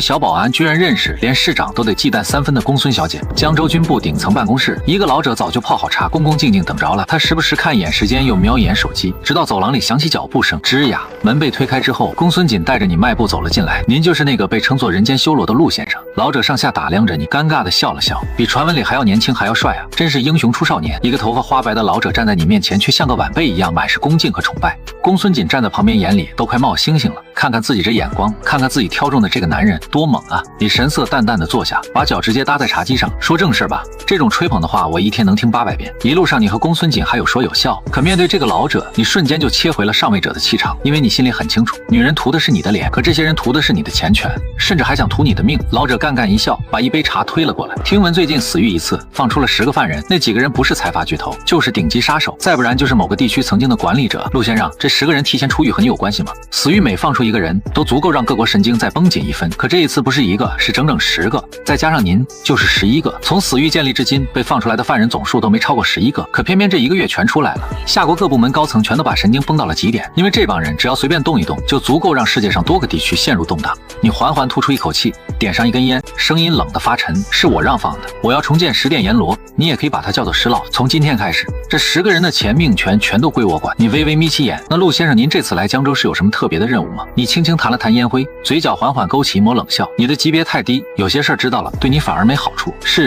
小保安居然认识连市长都得忌惮3分的公孙小姐。江州军部顶层办公室，一个老者早就泡好茶，恭恭敬敬等着了。他时不时看一眼时间，又瞄一眼手机，直到走廊里响起脚步声，吱呀，门被推开之后，公孙锦带着你迈步走了进来。您就是那个被称作人间修罗的陆先生。老者上下打量着你，尴尬的笑了笑，比传闻里还要年轻还要帅啊，真是英雄出少年。一个头发花白的老者站在你面前，却像个晚辈一样满是恭敬和崇拜。公孙锦站在旁边，眼里都快冒星星了，看看自己这眼光，看看自己挑中的这个男人多猛啊！你神色淡淡的坐下，把脚直接搭在茶几上，说正事吧。这种吹捧的话，我一天能听800遍。一路上你和公孙锦还有说有笑，可面对这个老者，你瞬间就切回了上位者的气场，因为你心里很清楚，女人图的是你的脸，可这些人图的是你的钱权，甚至还想图你的命。老者干一笑，把一杯茶推了过来。听闻最近死狱一次，放出了10个犯人，那几个人不是财阀巨头，就是顶级杀手，再不然就是某个地区曾经的管理者。陆先生，这10个人提前出狱和你有关系吗？死狱每放出一个人，都足够让各国神经再绷紧1分，可这一次不是1个，是整整10个，再加上您就是11个。从死狱建立至今，被放出来的犯人总数都没超过11个，可偏偏这1个月全出来了。夏国各部门高层全都把神经绷到了极点，因为这帮人只要随便动一动，就足够让世界上多个地区陷入动荡。你缓缓吐出一口气，点上一根烟，声音冷得发沉，是我让放的。我要重建十殿阎罗，你也可以把它叫做石老。从今天开始，这10个人的钱命权全都归我管。你微微眯起眼，那陆先生，您这次来江州是有什么特别的任务吗？你轻轻弹了弹烟灰，嘴角缓缓勾起一抹冷笑。你的级别太低，有些事儿知道了，对你反而没好处。是。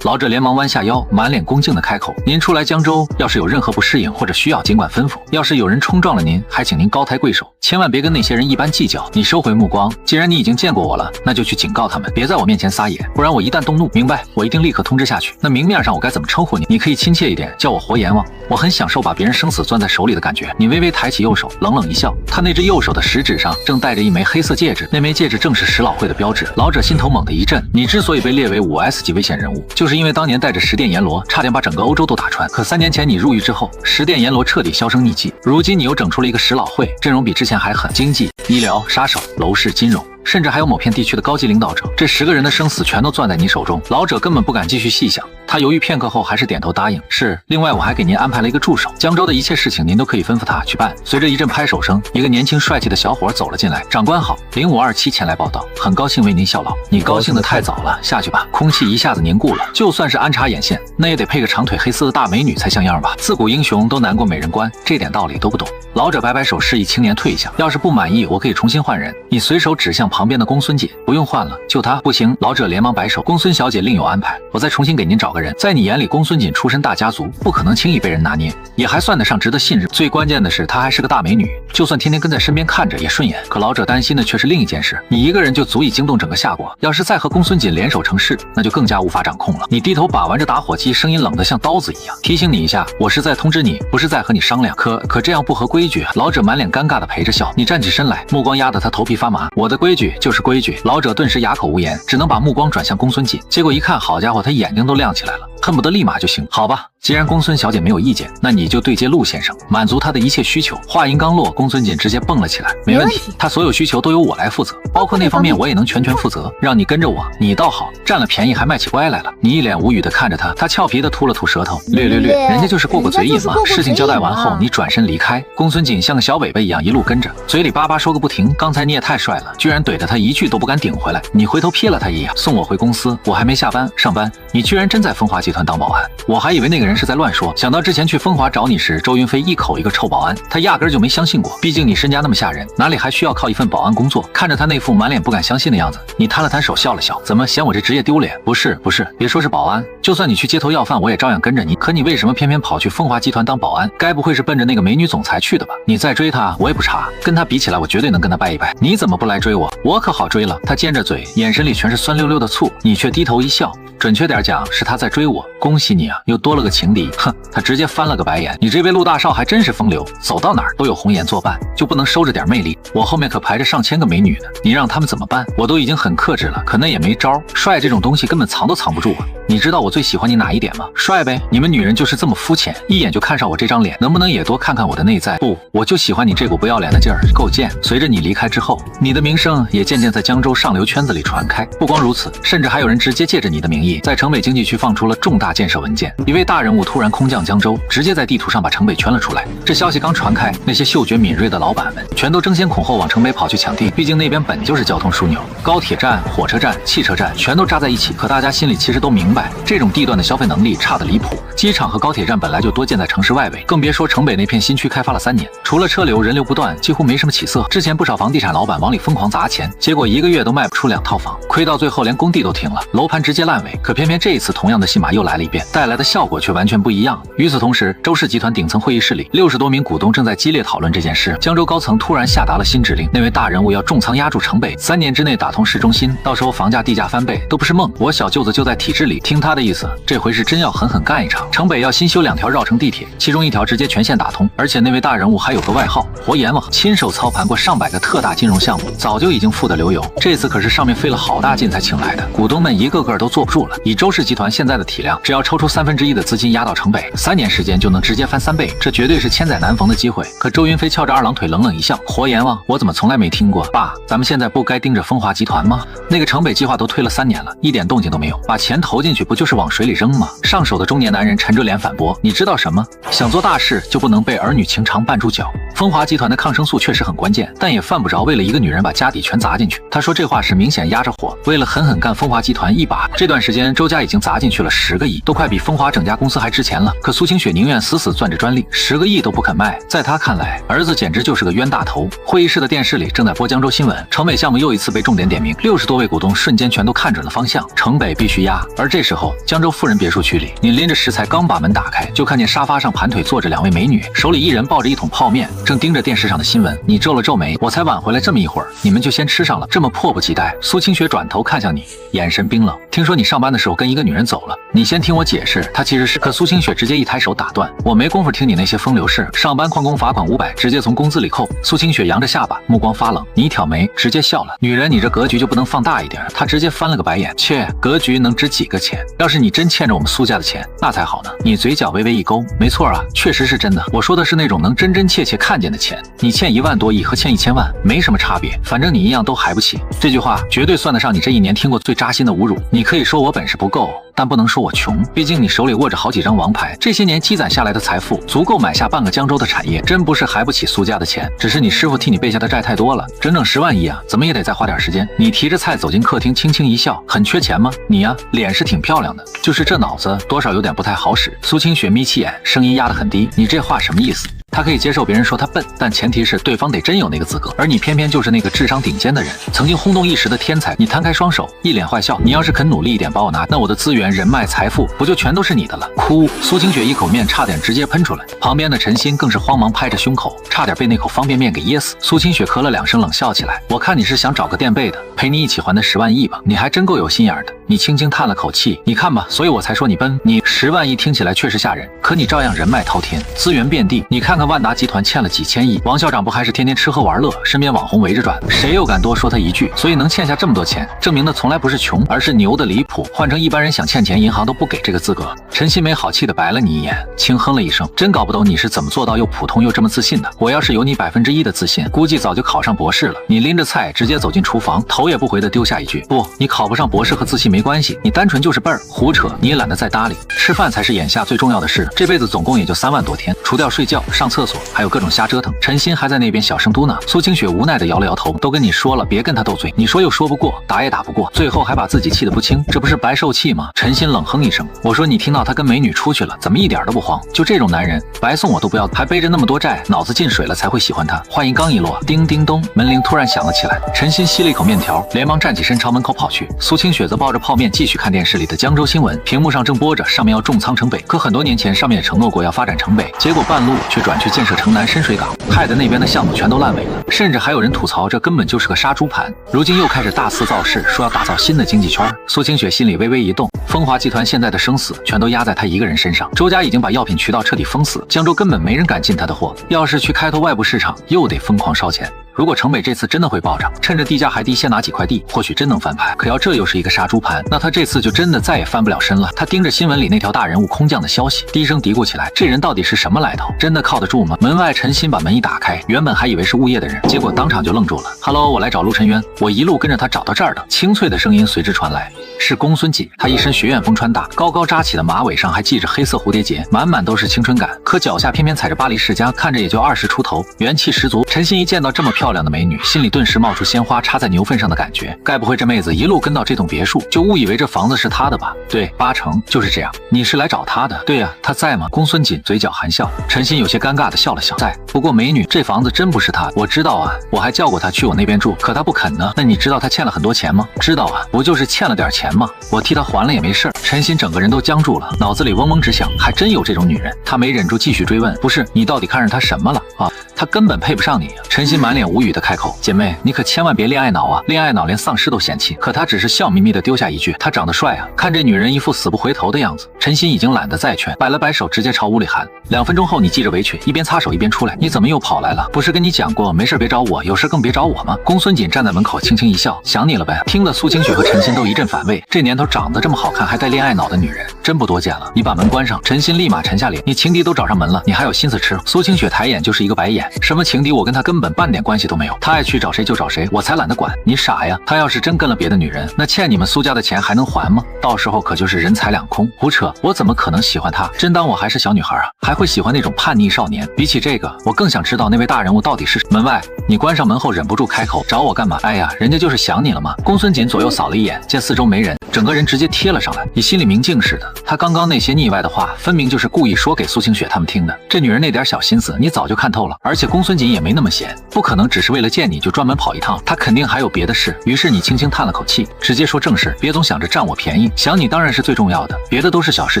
老者连忙弯下腰，满脸恭敬的开口：您初来江州，要是有任何不适应或者需要，尽管吩咐。要是有人冲撞了您，还请您高抬贵手，千万别跟那些人一般计较。你收回目光，既然你已经见过我了，那就去警告他们，别在我面前撒野，不然我一旦动怒，明白？我一定立刻通知下去。那明面上我该怎么称呼你？你可以亲切一点，叫我活阎王。我很享受把别人生死攥在手里的感觉。你微微抬起右手，冷冷一笑，他那只右手的食指上正戴着一枚黑色戒指，那枚戒指正是石老会的标志。老者心头猛地一震，你之所以被列为5S 级危险人物，就是因为当年带着10殿阎罗，差点把整个欧洲都打穿。可3年前你入狱之后，10殿阎罗彻底销声匿迹，如今你又整出了一个石老会，阵容比之前还狠，经济、医疗、杀手、楼市、金融，甚至还有某片地区的高级领导者，这10个人的生死全都攥在你手中。老者根本不敢继续细想，他犹豫片刻后还是点头答应：是。另外我还给您安排了一个助手，江州的一切事情您都可以吩咐他去办。随着一阵拍手声，一个年轻帅气的小伙走了进来。长官好，0527前来报道，很高兴为您效劳。你高兴得太早了，下去吧。空气一下子凝固了，就算是安插眼线，那也得配个长腿黑丝的大美女才像样吧。自古英雄都难过美人关，这点道理都不懂。老者摆摆手示意青年退下，要是不满意，我可以重新换人。你随手指向旁边的公孙姐，不用换了，就他。不行，老者连忙摆手，公孙小姐另有安排，我再重新给您找个人。在你眼里，公孙锦出身大家族，不可能轻易被人拿捏，也还算得上值得信任。最关键的是，她还是个大美女，就算天天跟在身边看着也顺眼。可老者担心的却是另一件事，你一个人就足以惊动整个夏国，要是再和公孙锦联手成事，那就更加无法掌控了。你低头把玩着打火机，声音冷得像刀子一样，提醒你一下，我是在通知你，不是在和你商量。可这样不合规矩。老者满脸尴尬的陪着笑，你站起身来，目光压得他头皮发麻。我的规矩就是规矩。老者顿时哑口无言，只能把目光转向公孙锦。结果一看，好家伙，他眼睛都亮起来了，恨不得立马就行。好吧，既然公孙小姐没有意见，那你就对接陆先生，满足他的一切需求。话音刚落，公孙锦直接蹦了起来，没问题，他所有需求都由我来负责，包括那方面我也能全权负责。让你跟着我，你倒好，占了便宜还卖起乖来了。你一脸无语的看着他，他俏皮的吐了吐舌头，略，人家就是过过嘴瘾嘛。事情交代完后，你转身离开，公孙锦像个小尾巴一样一路跟着，嘴里叭叭说个不停。刚才你也太帅了，居然怼着他一句都不敢顶回来。你回头瞥了他一眼，送我回公司，我还没下班上班，你居然真在风华集团当保安，我还以为那个人是在乱说。想到之前去风华找你时，周云飞一口一个臭保安，他压根就没相信过，毕竟你身家那么吓人，哪里还需要靠一份保安工作？看着他那副满脸不敢相信的样子，你摊了摊手笑了笑，怎么嫌我这职业丢脸？不是，别说是保安，就算你去街头要饭，我也照样跟着你。可你为什么偏偏跑去风华集团当保安？该不会是奔着那个美女总裁去的吧？你再追她，我也不差，跟她比起来，我绝对能跟她掰一掰。你怎么不来追我？我可好追了。他尖着嘴，眼神里全是酸溜溜的醋，你却低头一笑。准确点讲，是他在追我。恭喜你啊，又多了个情敌。哼，他直接翻了个白眼。你这位陆大少还真是风流，走到哪儿都有红颜作伴，就不能收着点魅力？我后面可排着上千个美女呢，你让他们怎么办？我都已经很克制了，可那也没招。帅这种东西根本藏都藏不住啊。你知道我最喜欢你哪一点吗？帅呗。你们女人就是这么肤浅，一眼就看上我这张脸，能不能也多看看我的内在？不，我就喜欢你这股不要脸的劲儿，够贱。随着你离开之后，你的名声也渐渐在江州上流圈子里传开。不光如此，甚至还有人直接借着你的名义，在城北经济区放出了重大建设文件。一位大人物突然空降江州，直接在地图上把城北圈了出来。这消息刚传开，那些嗅觉敏锐的老板们全都争先恐后往城北跑去抢地，毕竟那边本就是交通枢纽，高铁站、火车站、汽车站全都扎在一起。可大家心里其实都明白，这种地段的消费能力差得离谱。机场和高铁站本来就多建在城市外围，更别说城北那片新区开发了3年，除了车流人流不断，几乎没什么起色。之前不少房地产老板往里疯狂砸钱，结果1个月都卖不出2套房，亏到最后连工地都停了，楼盘直接烂尾。可偏偏这一次同样的戏码又来了一遍，带来的效果却完全不一样。与此同时，周氏集团顶层会议室里，60多名股东正在激烈讨论这件事。江州高层突然下达了新指令，那位大人物要重仓压住城北，3年之内打通市中心，到时候房价地价翻倍都不是梦。我小舅子就在体制里，听他的意思，这回是真要狠狠干一场。城北要新修2条绕城地铁，其中1条直接全线打通，而且那位大人物还有个外号活阎王，亲手操盘过上百个特大金融项目，早就已经富得流油。这次可是上面费了好大劲才请来的，股东们一个个都坐不住了。以周氏集团现在的体量，只要抽出1/3的资金压到城北，3年时间就能直接翻3倍，这绝对是千载难逢的机会。可周云飞翘着2郎腿冷冷一笑，活阎王，我怎么从来没听过？爸，咱们现在不该盯着风华集团吗？那个城北计划都推了3年了，一点动静都没有，把钱投进去不就是往水里扔吗？上手的中年男人沉着脸反驳，你知道什么？想做大事就不能被儿女情长绊住脚。风华集团的抗生素确实很关键，但也犯不着为了一个女人把家底全砸进去。他说这话是明显压着火，为了狠狠干风华集团一把。这段时间周家已经砸进去了10个亿，都快比风华整家公司还值钱了。可苏清雪宁愿死死攥着专利，10个亿都不肯卖。在他看来，儿子简直就是个冤大头。会议室的电视里正在播江州新闻，城北项目又一次被重点点名，60多位股东瞬间全都看准了方向，城北必须压。而这时候，江州富人别墅区里，你拎着食材刚把门打开，就看见沙发上盘腿坐着2位美女，手里一人抱着1桶泡面，正盯着电视上的新闻。你皱了皱眉，我才晚回来这么一会儿，你们就先吃上了，这么迫不及待。苏清雪转头看向你，眼神冰冷。听说你上班的时候跟一个女人走了，你先听我解释，她其实是……可苏清雪直接一抬手打断，我没工夫听你那些风流事，上班旷工罚款500，直接从工资里扣。苏清雪扬着下巴，目光发冷，你一挑眉，直接笑了。女人，你这格局就不能放大一点？她直接翻了个白眼，切，格局能值几个钱？要是你真欠着我们苏家的钱，那才好呢。你嘴角微微一勾，没错啊，确实是真的。我说的是那种能真真切切看见的钱。你欠1万多亿和欠1000万没什么差别，反正你一样都还不起。这句话绝对算得上你这1年听过最扎心的侮辱。你可以说我本事不够，但不能说我穷，毕竟你手里握着好几张王牌，这些年积攒下来的财富足够买下半个江州的产业，真不是还不起苏家的钱，只是你师傅替你背下的债太多了，整整10万亿啊，怎么也得再花点时间。你提着菜走进客厅，轻轻一笑，很缺钱吗？你呀，脸是挺漂亮的，就是这脑子多少有点不太好使。苏清雪眯起眼，声音压得很低，你这话什么意思？他可以接受别人说他笨，但前提是对方得真有那个资格，而你偏偏就是那个智商顶尖的人，曾经轰动一时的天才。你摊开双手，一脸坏笑，你要是肯努力一点把我拿，那我的资源、人脉、财富不就全都是你的了？哭！苏清雪一口面差点直接喷出来，旁边的陈鑫更是慌忙拍着胸口，差点被那口方便面给噎死。苏清雪咳了2声，冷笑起来，我看你是想找个垫背的，陪你一起还那10万亿吧，你还真够有心眼的。你轻轻叹了口气，你看吧，所以我才说你笨。你10万亿听起来确实吓人，可你照样人脉滔天，资源遍地。你看看看万达集团欠了几千亿，王校长不还是天天吃喝玩乐，身边网红围着转，谁又敢多说他一句？所以能欠下这么多钱，证明的从来不是穷，而是牛的离谱。换成一般人想欠钱，银行都不给这个资格。陈新没好气的白了你一眼，轻哼了一声，真搞不懂你是怎么做到又普通又这么自信的。我要是有你1%的自信，估计早就考上博士了。你拎着菜直接走进厨房，头也不回的丢下一句：不，你考不上博士和自信没关系，你单纯就是笨儿。胡扯，你也懒得再搭理。吃饭才是眼下最重要的事，这辈子总共也就3万多天，除掉睡觉、上厕所，还有各种瞎折腾。陈鑫还在那边小声嘟囔，苏清雪无奈的摇了摇头，都跟你说了，别跟他斗嘴，你说又说不过，打也打不过，最后还把自己气得不轻，这不是白受气吗？陈鑫冷哼一声，我说你听到他跟美女出去了，怎么一点都不慌？就这种男人，白送我都不要，还背着那么多债，脑子进水了才会喜欢他。话音刚一落，叮叮咚，门铃突然响了起来。陈鑫吸了一口面条，连忙站起身朝门口跑去。苏清雪则抱着泡面继续看电视里的江州新闻，屏幕上正播着上面要重仓城北，可很多年前上面也承诺过要发展城北，结果半路却转去建设城南深水港，害得那边的项目全都烂尾了，甚至还有人吐槽这根本就是个杀猪盘。如今又开始大肆造势，说要打造新的经济圈。苏清雪心里微微一动，风华集团现在的生死全都压在他一个人身上。周家已经把药品渠道彻底封死，江州根本没人敢进他的货，要是去开拓外部市场，又得疯狂烧钱。如果城北这次真的会暴涨，趁着地价还低先拿几块地，或许真能翻盘。可要这又是一个杀猪盘，那他这次就真的再也翻不了身了。他盯着新闻里那条大人物空降的消息，低声嘀咕起来，这人到底是什么来头？真的靠得住吗？门外陈鑫把门一打开，原本还以为是物业的人，结果当场就愣住了。Hello， 我来找陆晨渊，我一路跟着他找到这儿的。清脆的声音随之传来，是公孙锦。他一身学院风穿搭，高高扎起的马尾上还系着黑色蝴蝶结，满满都是青春感，可脚下偏偏踩着巴黎世家，看着也就20出头，元气十足。陈鑫一见到这么漂亮的美女，心里顿时冒出鲜花插在牛粪上的感觉。该不会这妹子一路跟到这栋别墅，就误以为这房子是她的吧？对，8成就是这样。你是来找她的？对呀，她在吗？公孙锦嘴角含笑，陈鑫有些尴尬的笑了笑，在。不过美女，这房子真不是她。我知道啊，我还叫过她去我那边住，可她不肯呢。那你知道她欠了很多钱吗？知道啊，不就是欠了点钱吗？我替她还了也没事。陈鑫整个人都僵住了，脑子里嗡嗡直响，还真有这种女人。他没忍住继续追问，不是，你到底看上她什么了啊？她根本配不上你。陈鑫满脸无语的开口，姐妹，你可千万别恋爱脑啊！恋爱脑连丧尸都嫌弃。可他只是笑眯眯的丢下一句，他长得帅啊！看这女人一副死不回头的样子，陈鑫已经懒得再劝，摆了摆手，直接朝屋里喊：2分钟后你系着围裙，一边擦手一边出来。你怎么又跑来了？不是跟你讲过没事别找我，有事更别找我吗？公孙锦站在门口轻轻一笑，想你了呗。听得苏清雪和陈鑫都一阵反胃，这年头长得这么好看还带恋爱脑的女人真不多见了。你把门关上。陈鑫立马沉下脸，你情敌都找上门了，你还有心思吃？苏清雪抬眼就是一个白眼，什么情敌，我跟他根本半点关系都没有，他爱去找谁就找谁，我才懒得管。你傻呀，他要是真跟了别的女人，那欠你们苏家的钱还能还吗？到时候可就是人财两空。胡扯，我怎么可能喜欢他？真当我还是小女孩啊？还会喜欢那种叛逆少年？比起这个，我更想知道那位大人物到底是。门外，你关上门后忍不住开口，找我干嘛？哎呀，人家就是想你了嘛。公孙锦左右扫了一眼，见四周没人，整个人直接贴了上来，你心里明镜似的。他刚刚那些腻歪的话，分明就是故意说给苏清雪他们听的。这女人那点小心思，你早就看透了。而且公孙锦也没那么闲，不可能只是为了见你就专门跑一趟，他肯定还有别的事。于是你轻轻叹了口气，直接说正事，别总想着占我便宜。想你当然是最重要的，别的都是小事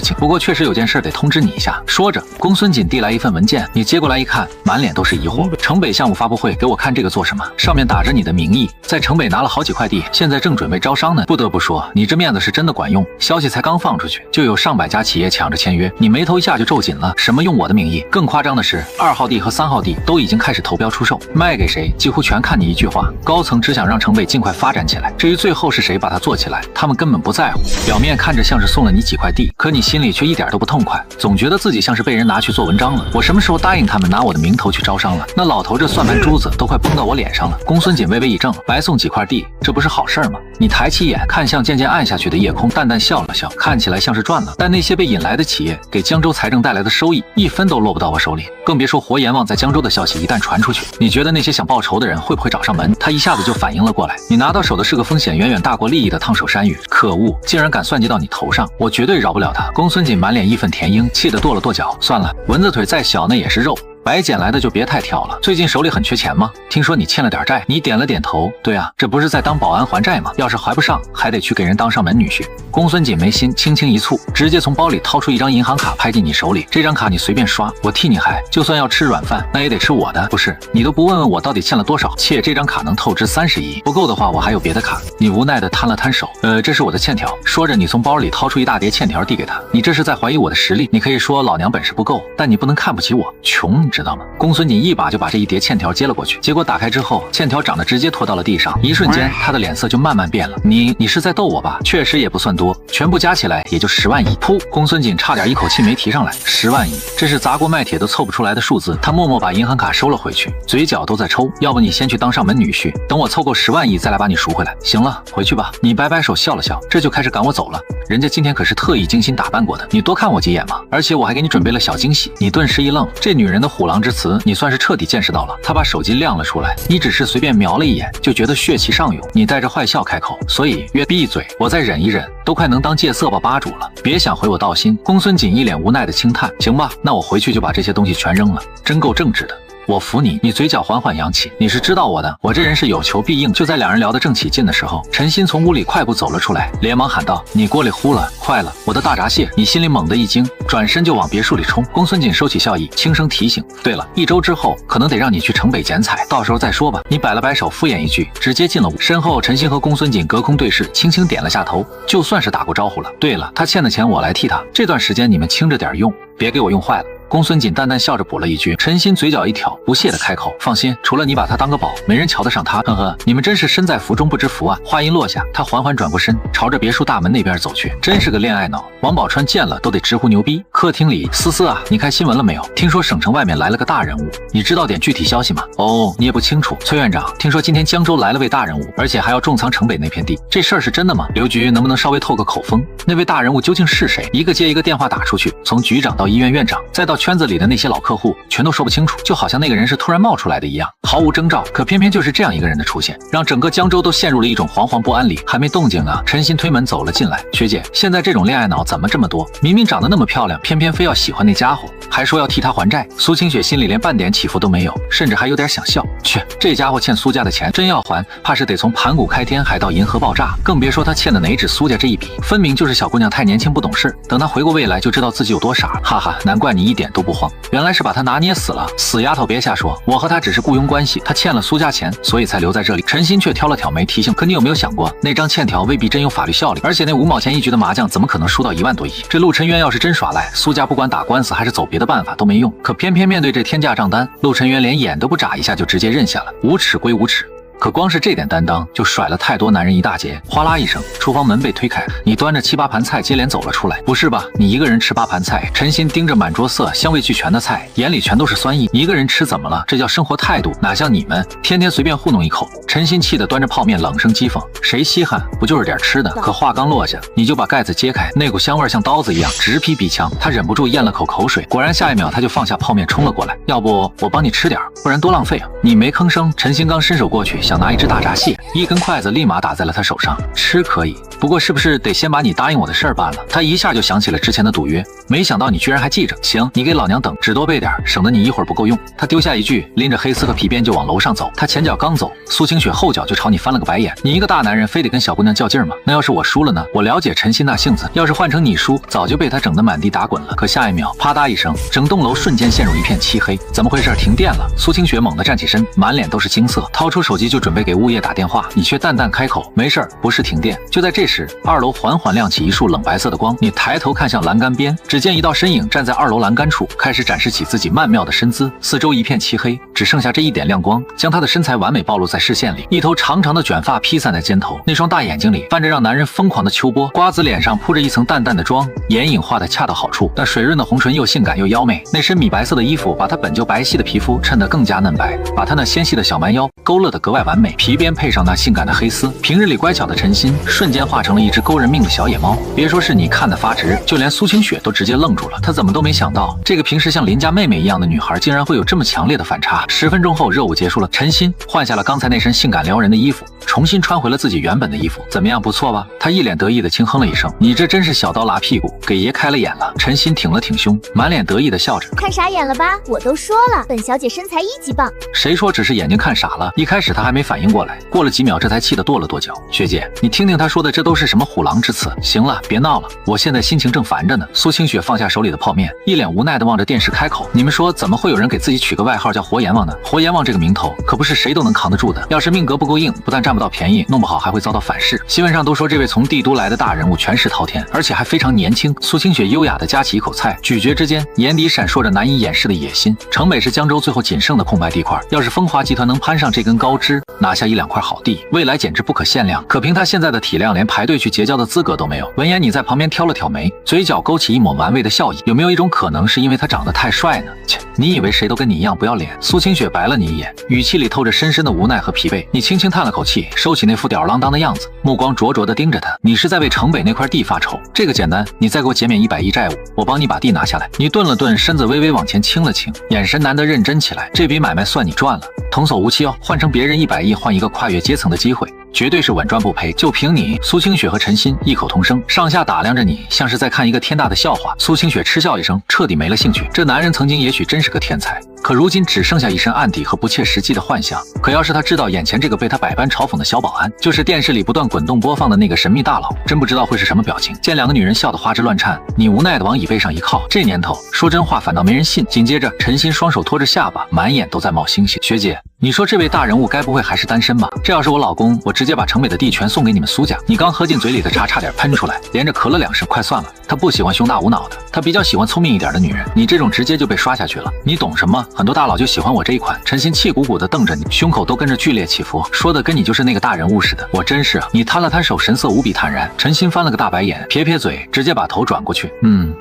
情。不过确实有件事得通知你一下。说着，公孙锦递来一份文件，你接过来一看，满脸都是疑惑。城北项目发布会，给我看这个做什么？上面打着你的名义，在城北拿了好几块地，现在正准备招商呢。不得不说，你这面子是真的管用。消息才刚放出去，就有上百家企业抢着签约，你眉头一下就皱紧了。什么用我的名义？更夸张的是，2号地和3号地都已经开始投标出售，卖给谁几乎全看你一句话。高层只想让城北尽快发展起来，至于最后是谁把它做起来，他们根本不在乎。表面看着像是送了你几块地，可你心里却一点都不痛快，总觉得自己像是被人拿去做文章了。我什么时候答应他们拿我的名头去招商了？那老头这算盘珠子都快崩到我脸上了。公孙锦微微一怔，白送几块地，这不是好事吗？你抬起眼看向渐渐暗下去的夜空，淡淡笑了笑，看起来像是赚了，但那些被引来的企业给江州财政带来的收益，一分都落不到我手里，更别说活阎王在江州的消息一旦传出去，你觉得那些想报仇的人会不会找上门？他一下子就反应了过来，你拿到手的是个风险远远大过利益的烫手山芋，可恶，竟然敢算计到你头上，我绝对饶不了他。公孙锦满脸义愤填膺，气得跺了跺脚，算了，蚊子腿再小那也是肉，白捡来的就别太挑了。最近手里很缺钱吗？听说你欠了点债。你点了点头，对啊，这不是在当保安还债吗？要是还不上，还得去给人当上门女婿。公孙锦眉心轻轻一蹙，直接从包里掏出一张银行卡拍进你手里，这张卡你随便刷，我替你还，就算要吃软饭，那也得吃我的。不是，你都不问问我到底欠了多少？切，这张卡能透支30亿，不够的话我还有别的卡。你无奈的摊了摊手，这是我的欠条。说着，你从包里掏出一大叠欠条递给他，你这是在怀疑我的实力？你可以说老娘本事不够，但你不能看不起我，穷，你知道知道吗？公孙锦一把就把这一叠欠条接了过去，结果打开之后，欠条长得直接拖到了地上，一瞬间他的脸色就慢慢变了。你是在逗我吧？确实也不算多，全部加起来也就10万亿。噗！公孙锦差点一口气没提上来，10万亿，这是砸锅卖铁都凑不出来的数字。他默默把银行卡收了回去，嘴角都在抽。要不你先去当上门女婿，等我凑够10万亿再来把你赎回来。行了，回去吧。你摆摆手笑了笑，这就开始赶我走了。人家今天可是特意精心打扮过的，你多看我几眼嘛。而且我还给你准备了小惊喜。你顿时一愣，这女人的虎狼之词，你算是彻底见识到了。她把手机亮了出来，你只是随便瞄了一眼，就觉得血气上涌。你带着坏笑开口，所以约闭嘴，我再忍一忍，都快能当戒色吧吧主了，别想回我道心。公孙锦一脸无奈的轻叹，行吧，那我回去就把这些东西全扔了，真够正直的。我服你。你嘴角缓缓扬起，你是知道我的，我这人是有求必应。就在两人聊得正起劲的时候，陈鑫从屋里快步走了出来，连忙喊道：你锅里糊了，快了，我的大闸蟹！你心里猛地一惊，转身就往别墅里冲。公孙锦收起笑意，轻声提醒：对了，1周之后可能得让你去城北剪彩，到时候再说吧。你摆了摆手，敷衍一句，直接进了屋。身后陈鑫和公孙锦隔空对视，轻轻点了下头，就算是打过招呼了。对了，他欠的钱我来替他，这段时间你们轻着点用，别给我用坏了。公孙锦淡淡笑着补了一句，陈鑫嘴角一挑，不屑地开口：放心，除了你把他当个宝，没人瞧得上他。呵呵，你们真是身在福中不知福啊。话音落下，他缓缓转过身，朝着别墅大门那边走去。真是个恋爱脑，王宝钏见了都得直呼牛逼。客厅里，思思啊，你看新闻了没有？听说省城外面来了个大人物，你知道点具体消息吗？哦，你也不清楚。崔院长，听说今天江州来了位大人物，而且还要重仓城北那片地，这事儿是真的吗？刘局能不能稍微透个口风？那位大人物究竟是谁？一个接一个电话打出去，从局长到医院院长，再到圈子里的那些老客户，全都说不清楚，就好像那个人是突然冒出来的一样，毫无征兆。可偏偏就是这样一个人的出现，让整个江州都陷入了一种惶惶不安里。还没动静啊，陈鑫推门走了进来。学姐，现在这种恋爱脑怎么这么多？明明长得那么漂亮，偏偏非要喜欢那家伙，还说要替他还债。苏清雪心里连半点起伏都没有，甚至还有点想笑。去，这家伙欠苏家的钱，真要还，怕是得从盘古开天还到银河爆炸，更别说他欠的哪止苏家这一笔，分明就是小姑娘太年轻不懂事，等她回过味来就知道自己有多傻。哈哈，难怪你一点都不慌，原来是把他拿捏死了。死丫头别瞎说，我和他只是雇佣关系，他欠了苏家钱，所以才留在这里。陈鑫却挑了挑眉提醒，可你有没有想过，那张欠条未必真有法律效力，而且那5毛钱一局的麻将怎么可能输到1万多亿？这陆晨渊要是真耍赖，苏家不管打官司还是走别的办法都没用。可偏偏面对这天价账单，陆晨渊连眼都不眨一下就直接认下了。无耻归无耻，可光是这点担当就甩了太多男人一大截。哗啦一声，厨房门被推开，你端着7、8盘菜接连走了出来。不是吧，你一个人吃8盘菜？陈鑫盯着满桌色香味俱全的菜，眼里全都是酸意。你一个人吃怎么了？这叫生活态度，哪像你们天天随便糊弄一口。陈鑫气得端着泡面冷声讥讽，谁稀罕，不就是点吃的？可话刚落下，你就把盖子揭开，那股香味像刀子一样直劈鼻腔。他忍不住咽了口口水，果然下一秒他就放下泡面冲了过来。要不我帮你吃点，不然多浪费啊。你没吭声。陈鑫刚伸手过去想拿一只大闸蟹，一根筷子立马打在了他手上。吃可以，不过是不是得先把你答应我的事儿办了？他一下就想起了之前的赌约，没想到你居然还记着。行，你给老娘等，只多备点，省得你一会儿不够用。他丢下一句，拎着黑丝和皮鞭就往楼上走。他前脚刚走，苏清雪后脚就朝你翻了个白眼。你一个大男人非得跟小姑娘较劲吗？那要是我输了呢？我了解陈鑫那性子，要是换成你输，早就被他整得满地打滚了。可下一秒，啪嗒一声，整栋楼瞬间陷入一片漆黑。怎么回事？停电了！苏清雪猛地站起身，满脸都是惊色，掏出手机就准备给物业打电话。你却淡淡开口，没事儿，不是停电。就在这时，2楼缓缓亮起一束冷白色的光。你抬头看向栏杆边，只见一道身影站在2楼栏杆处，开始展示起自己曼妙的身姿。四周一片漆黑，只剩下这一点亮光，将他的身材完美暴露在视线里。一头长长的卷发披散在肩头，那双大眼睛里泛着让男人疯狂的秋波，瓜子脸上铺着一层淡淡的妆，眼影画得恰到好处，但水润的红唇又性感又妖媚。那身米白色的衣服把她本就白皙的皮肤衬得更加嫩白，把她那纤细的小蛮腰勾勒得格外完美。皮鞭配上那性感的黑丝，平日里乖巧的陈鑫瞬间化成了一只勾人命的小野猫。别说是你看得发直，就连苏清雪都直接愣住了。她怎么都没想到，这个平时像邻家妹妹一样的女孩竟然会有这么强烈的反差。10分钟后，热舞结束了，陈鑫换下了刚才那身性感撩人的衣服，重新穿回了自己原本的衣服。怎么样，不错吧？他一脸得意的轻哼了一声，你这真是小刀拉屁股，给爷开了眼了。陈鑫挺了挺胸，满脸得意的笑着，看傻眼了吧？我都说了，本小姐身材1级棒。谁说只是眼睛看傻了？一开始他还没反应过来，过了几秒这才气得跺了跺脚。学姐，你听听他说的，这都是什么虎狼之词？行了，别闹了，我现在心情正烦着呢。苏清雪放下手里的泡面，一脸无奈地望着电视开口：你们说怎么会有人给自己取个外号叫活阎王呢？活阎王这个名头可不是谁都能扛得住的，要是命格不够硬，不但占不到便宜，弄不好还会遭到反噬。新闻上都说这位从帝都来的大人物权势滔天，而且还非常年轻。苏清雪优雅地夹起一口菜，咀嚼之间眼底闪烁着难以掩饰的野心。城北是江州最后仅剩的空白地块，要是风华集团能攀上这根高枝，拿下1-2块好地，未来简直不可限量。可凭他现在的体量，连排队去结交的资格都没有。闻言，你在旁边挑了挑眉，嘴角勾起一抹玩味的笑意。有没有一种可能，是因为他长得太帅呢？切，你以为谁都跟你一样不要脸？苏清雪白了你一眼，语气里透着深深的无奈和疲惫。你轻轻叹了口气，收起那副吊儿郎当的样子，目光灼灼地盯着他。你是在为城北那块地发愁？这个简单，你再给我减免100亿债务，我帮你把地拿下来。你顿了顿，身子微微往前倾了倾，眼神难得认真起来。这笔买卖算你赚了，童叟无欺哦，换成别人100亿换一个跨越阶层的机会，绝对是稳赚不赔。就凭你，苏清雪和陈鑫异口同声，上下打量着你，像是在看一个天大的笑话。苏清雪嗤笑一声，彻底没了兴趣。这男人曾经也许真是个天才，可如今只剩下一身暗底和不切实际的幻想。可要是他知道眼前这个被他百般嘲讽的小保安，就是电视里不断滚动播放的那个神秘大佬，真不知道会是什么表情。见两个女人笑得花枝乱颤，你无奈地往椅背上一靠。这年头说真话反倒没人信。紧接着，陈鑫双手托着下巴，满眼都在冒星星。学姐，你说这位大人物该不会还是单身吧？这要是我老公，我直接把城北的地全送给你们苏家。你刚喝进嘴里的茶差点喷出来，连着咳了2声。快算了，他不喜欢胸大无脑的，他比较喜欢聪明一点的女人。你这种直接就被刷下去了，你懂什么？很多大佬就喜欢我这一款。陈鑫气鼓鼓地瞪着你，胸口都跟着剧烈起伏，说的跟你就是那个大人物似的。我真是……你摊了摊手，神色无比坦然。陈鑫翻了个大白眼，撇撇嘴，直接把头转过去。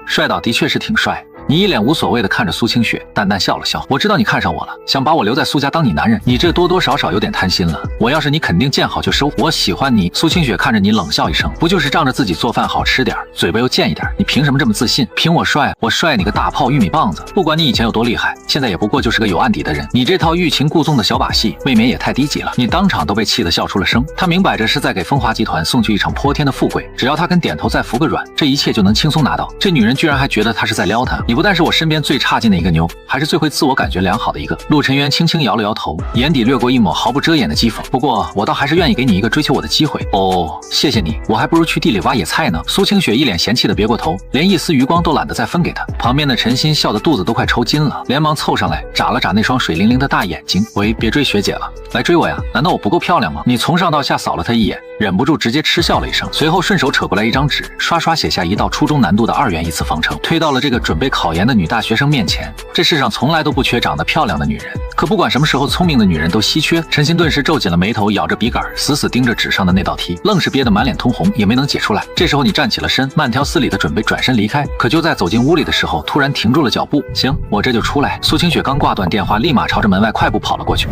帅倒的确是挺帅。你一脸无所谓地看着苏清雪，淡淡笑了笑。我知道你看上我了，想把我留在苏家当你男人，你这多多少少有点贪心了。我要是你，肯定见好就收。我喜欢你。苏清雪看着你冷笑一声，不就是仗着自己做饭好吃点，嘴巴又贱一点，你凭什么这么自信？凭我帅？我帅你个大炮玉米棒子！不管你以前有多厉害，现在也不过就是个有案底的人。你这套欲擒故纵的小把戏，未免也太低级了。你当场都被气得笑出了声。他明摆着是在给风华集团送去一场泼天的富贵，只要他肯点头再服个软，这一切就能轻松拿到。这女人居然还觉得他是在撩她。你不但是我身边最差劲的一个妞，还是最会自我感觉良好的一个。陆晨渊轻轻摇了摇头，眼底掠过一抹毫不遮掩的讥讽。不过我倒还是愿意给你一个追求我的机会。哦，谢谢你，我还不如去地里挖野菜呢。苏清雪一脸嫌弃的别过头，连一丝余光都懒得再分给他。旁边的陈鑫笑得肚子都快抽筋了，连忙凑上来眨了眨那双水灵灵的大眼睛。喂，别追学姐了，来追我呀？难道我不够漂亮吗？你从上到下扫了他一眼，忍不住直接嗤笑了一声，随后顺手扯过来一张纸，刷刷写下一道初中难度的2元一次方程，推到了这个准备考研的女大学生面前。这世上从来都不缺长得漂亮的女人，可不管什么时候聪明的女人都稀缺。陈鑫顿时皱紧了眉头，咬着笔杆，死死盯着纸上的那道题，愣是憋得满脸通红，也没能解出来。这时候你站起了身，慢条斯理的准备转身离开，可就在走进屋里的时候，突然停住了脚步。行，我这就出来。苏清雪刚挂断电话，立马朝着门外快步跑了过去。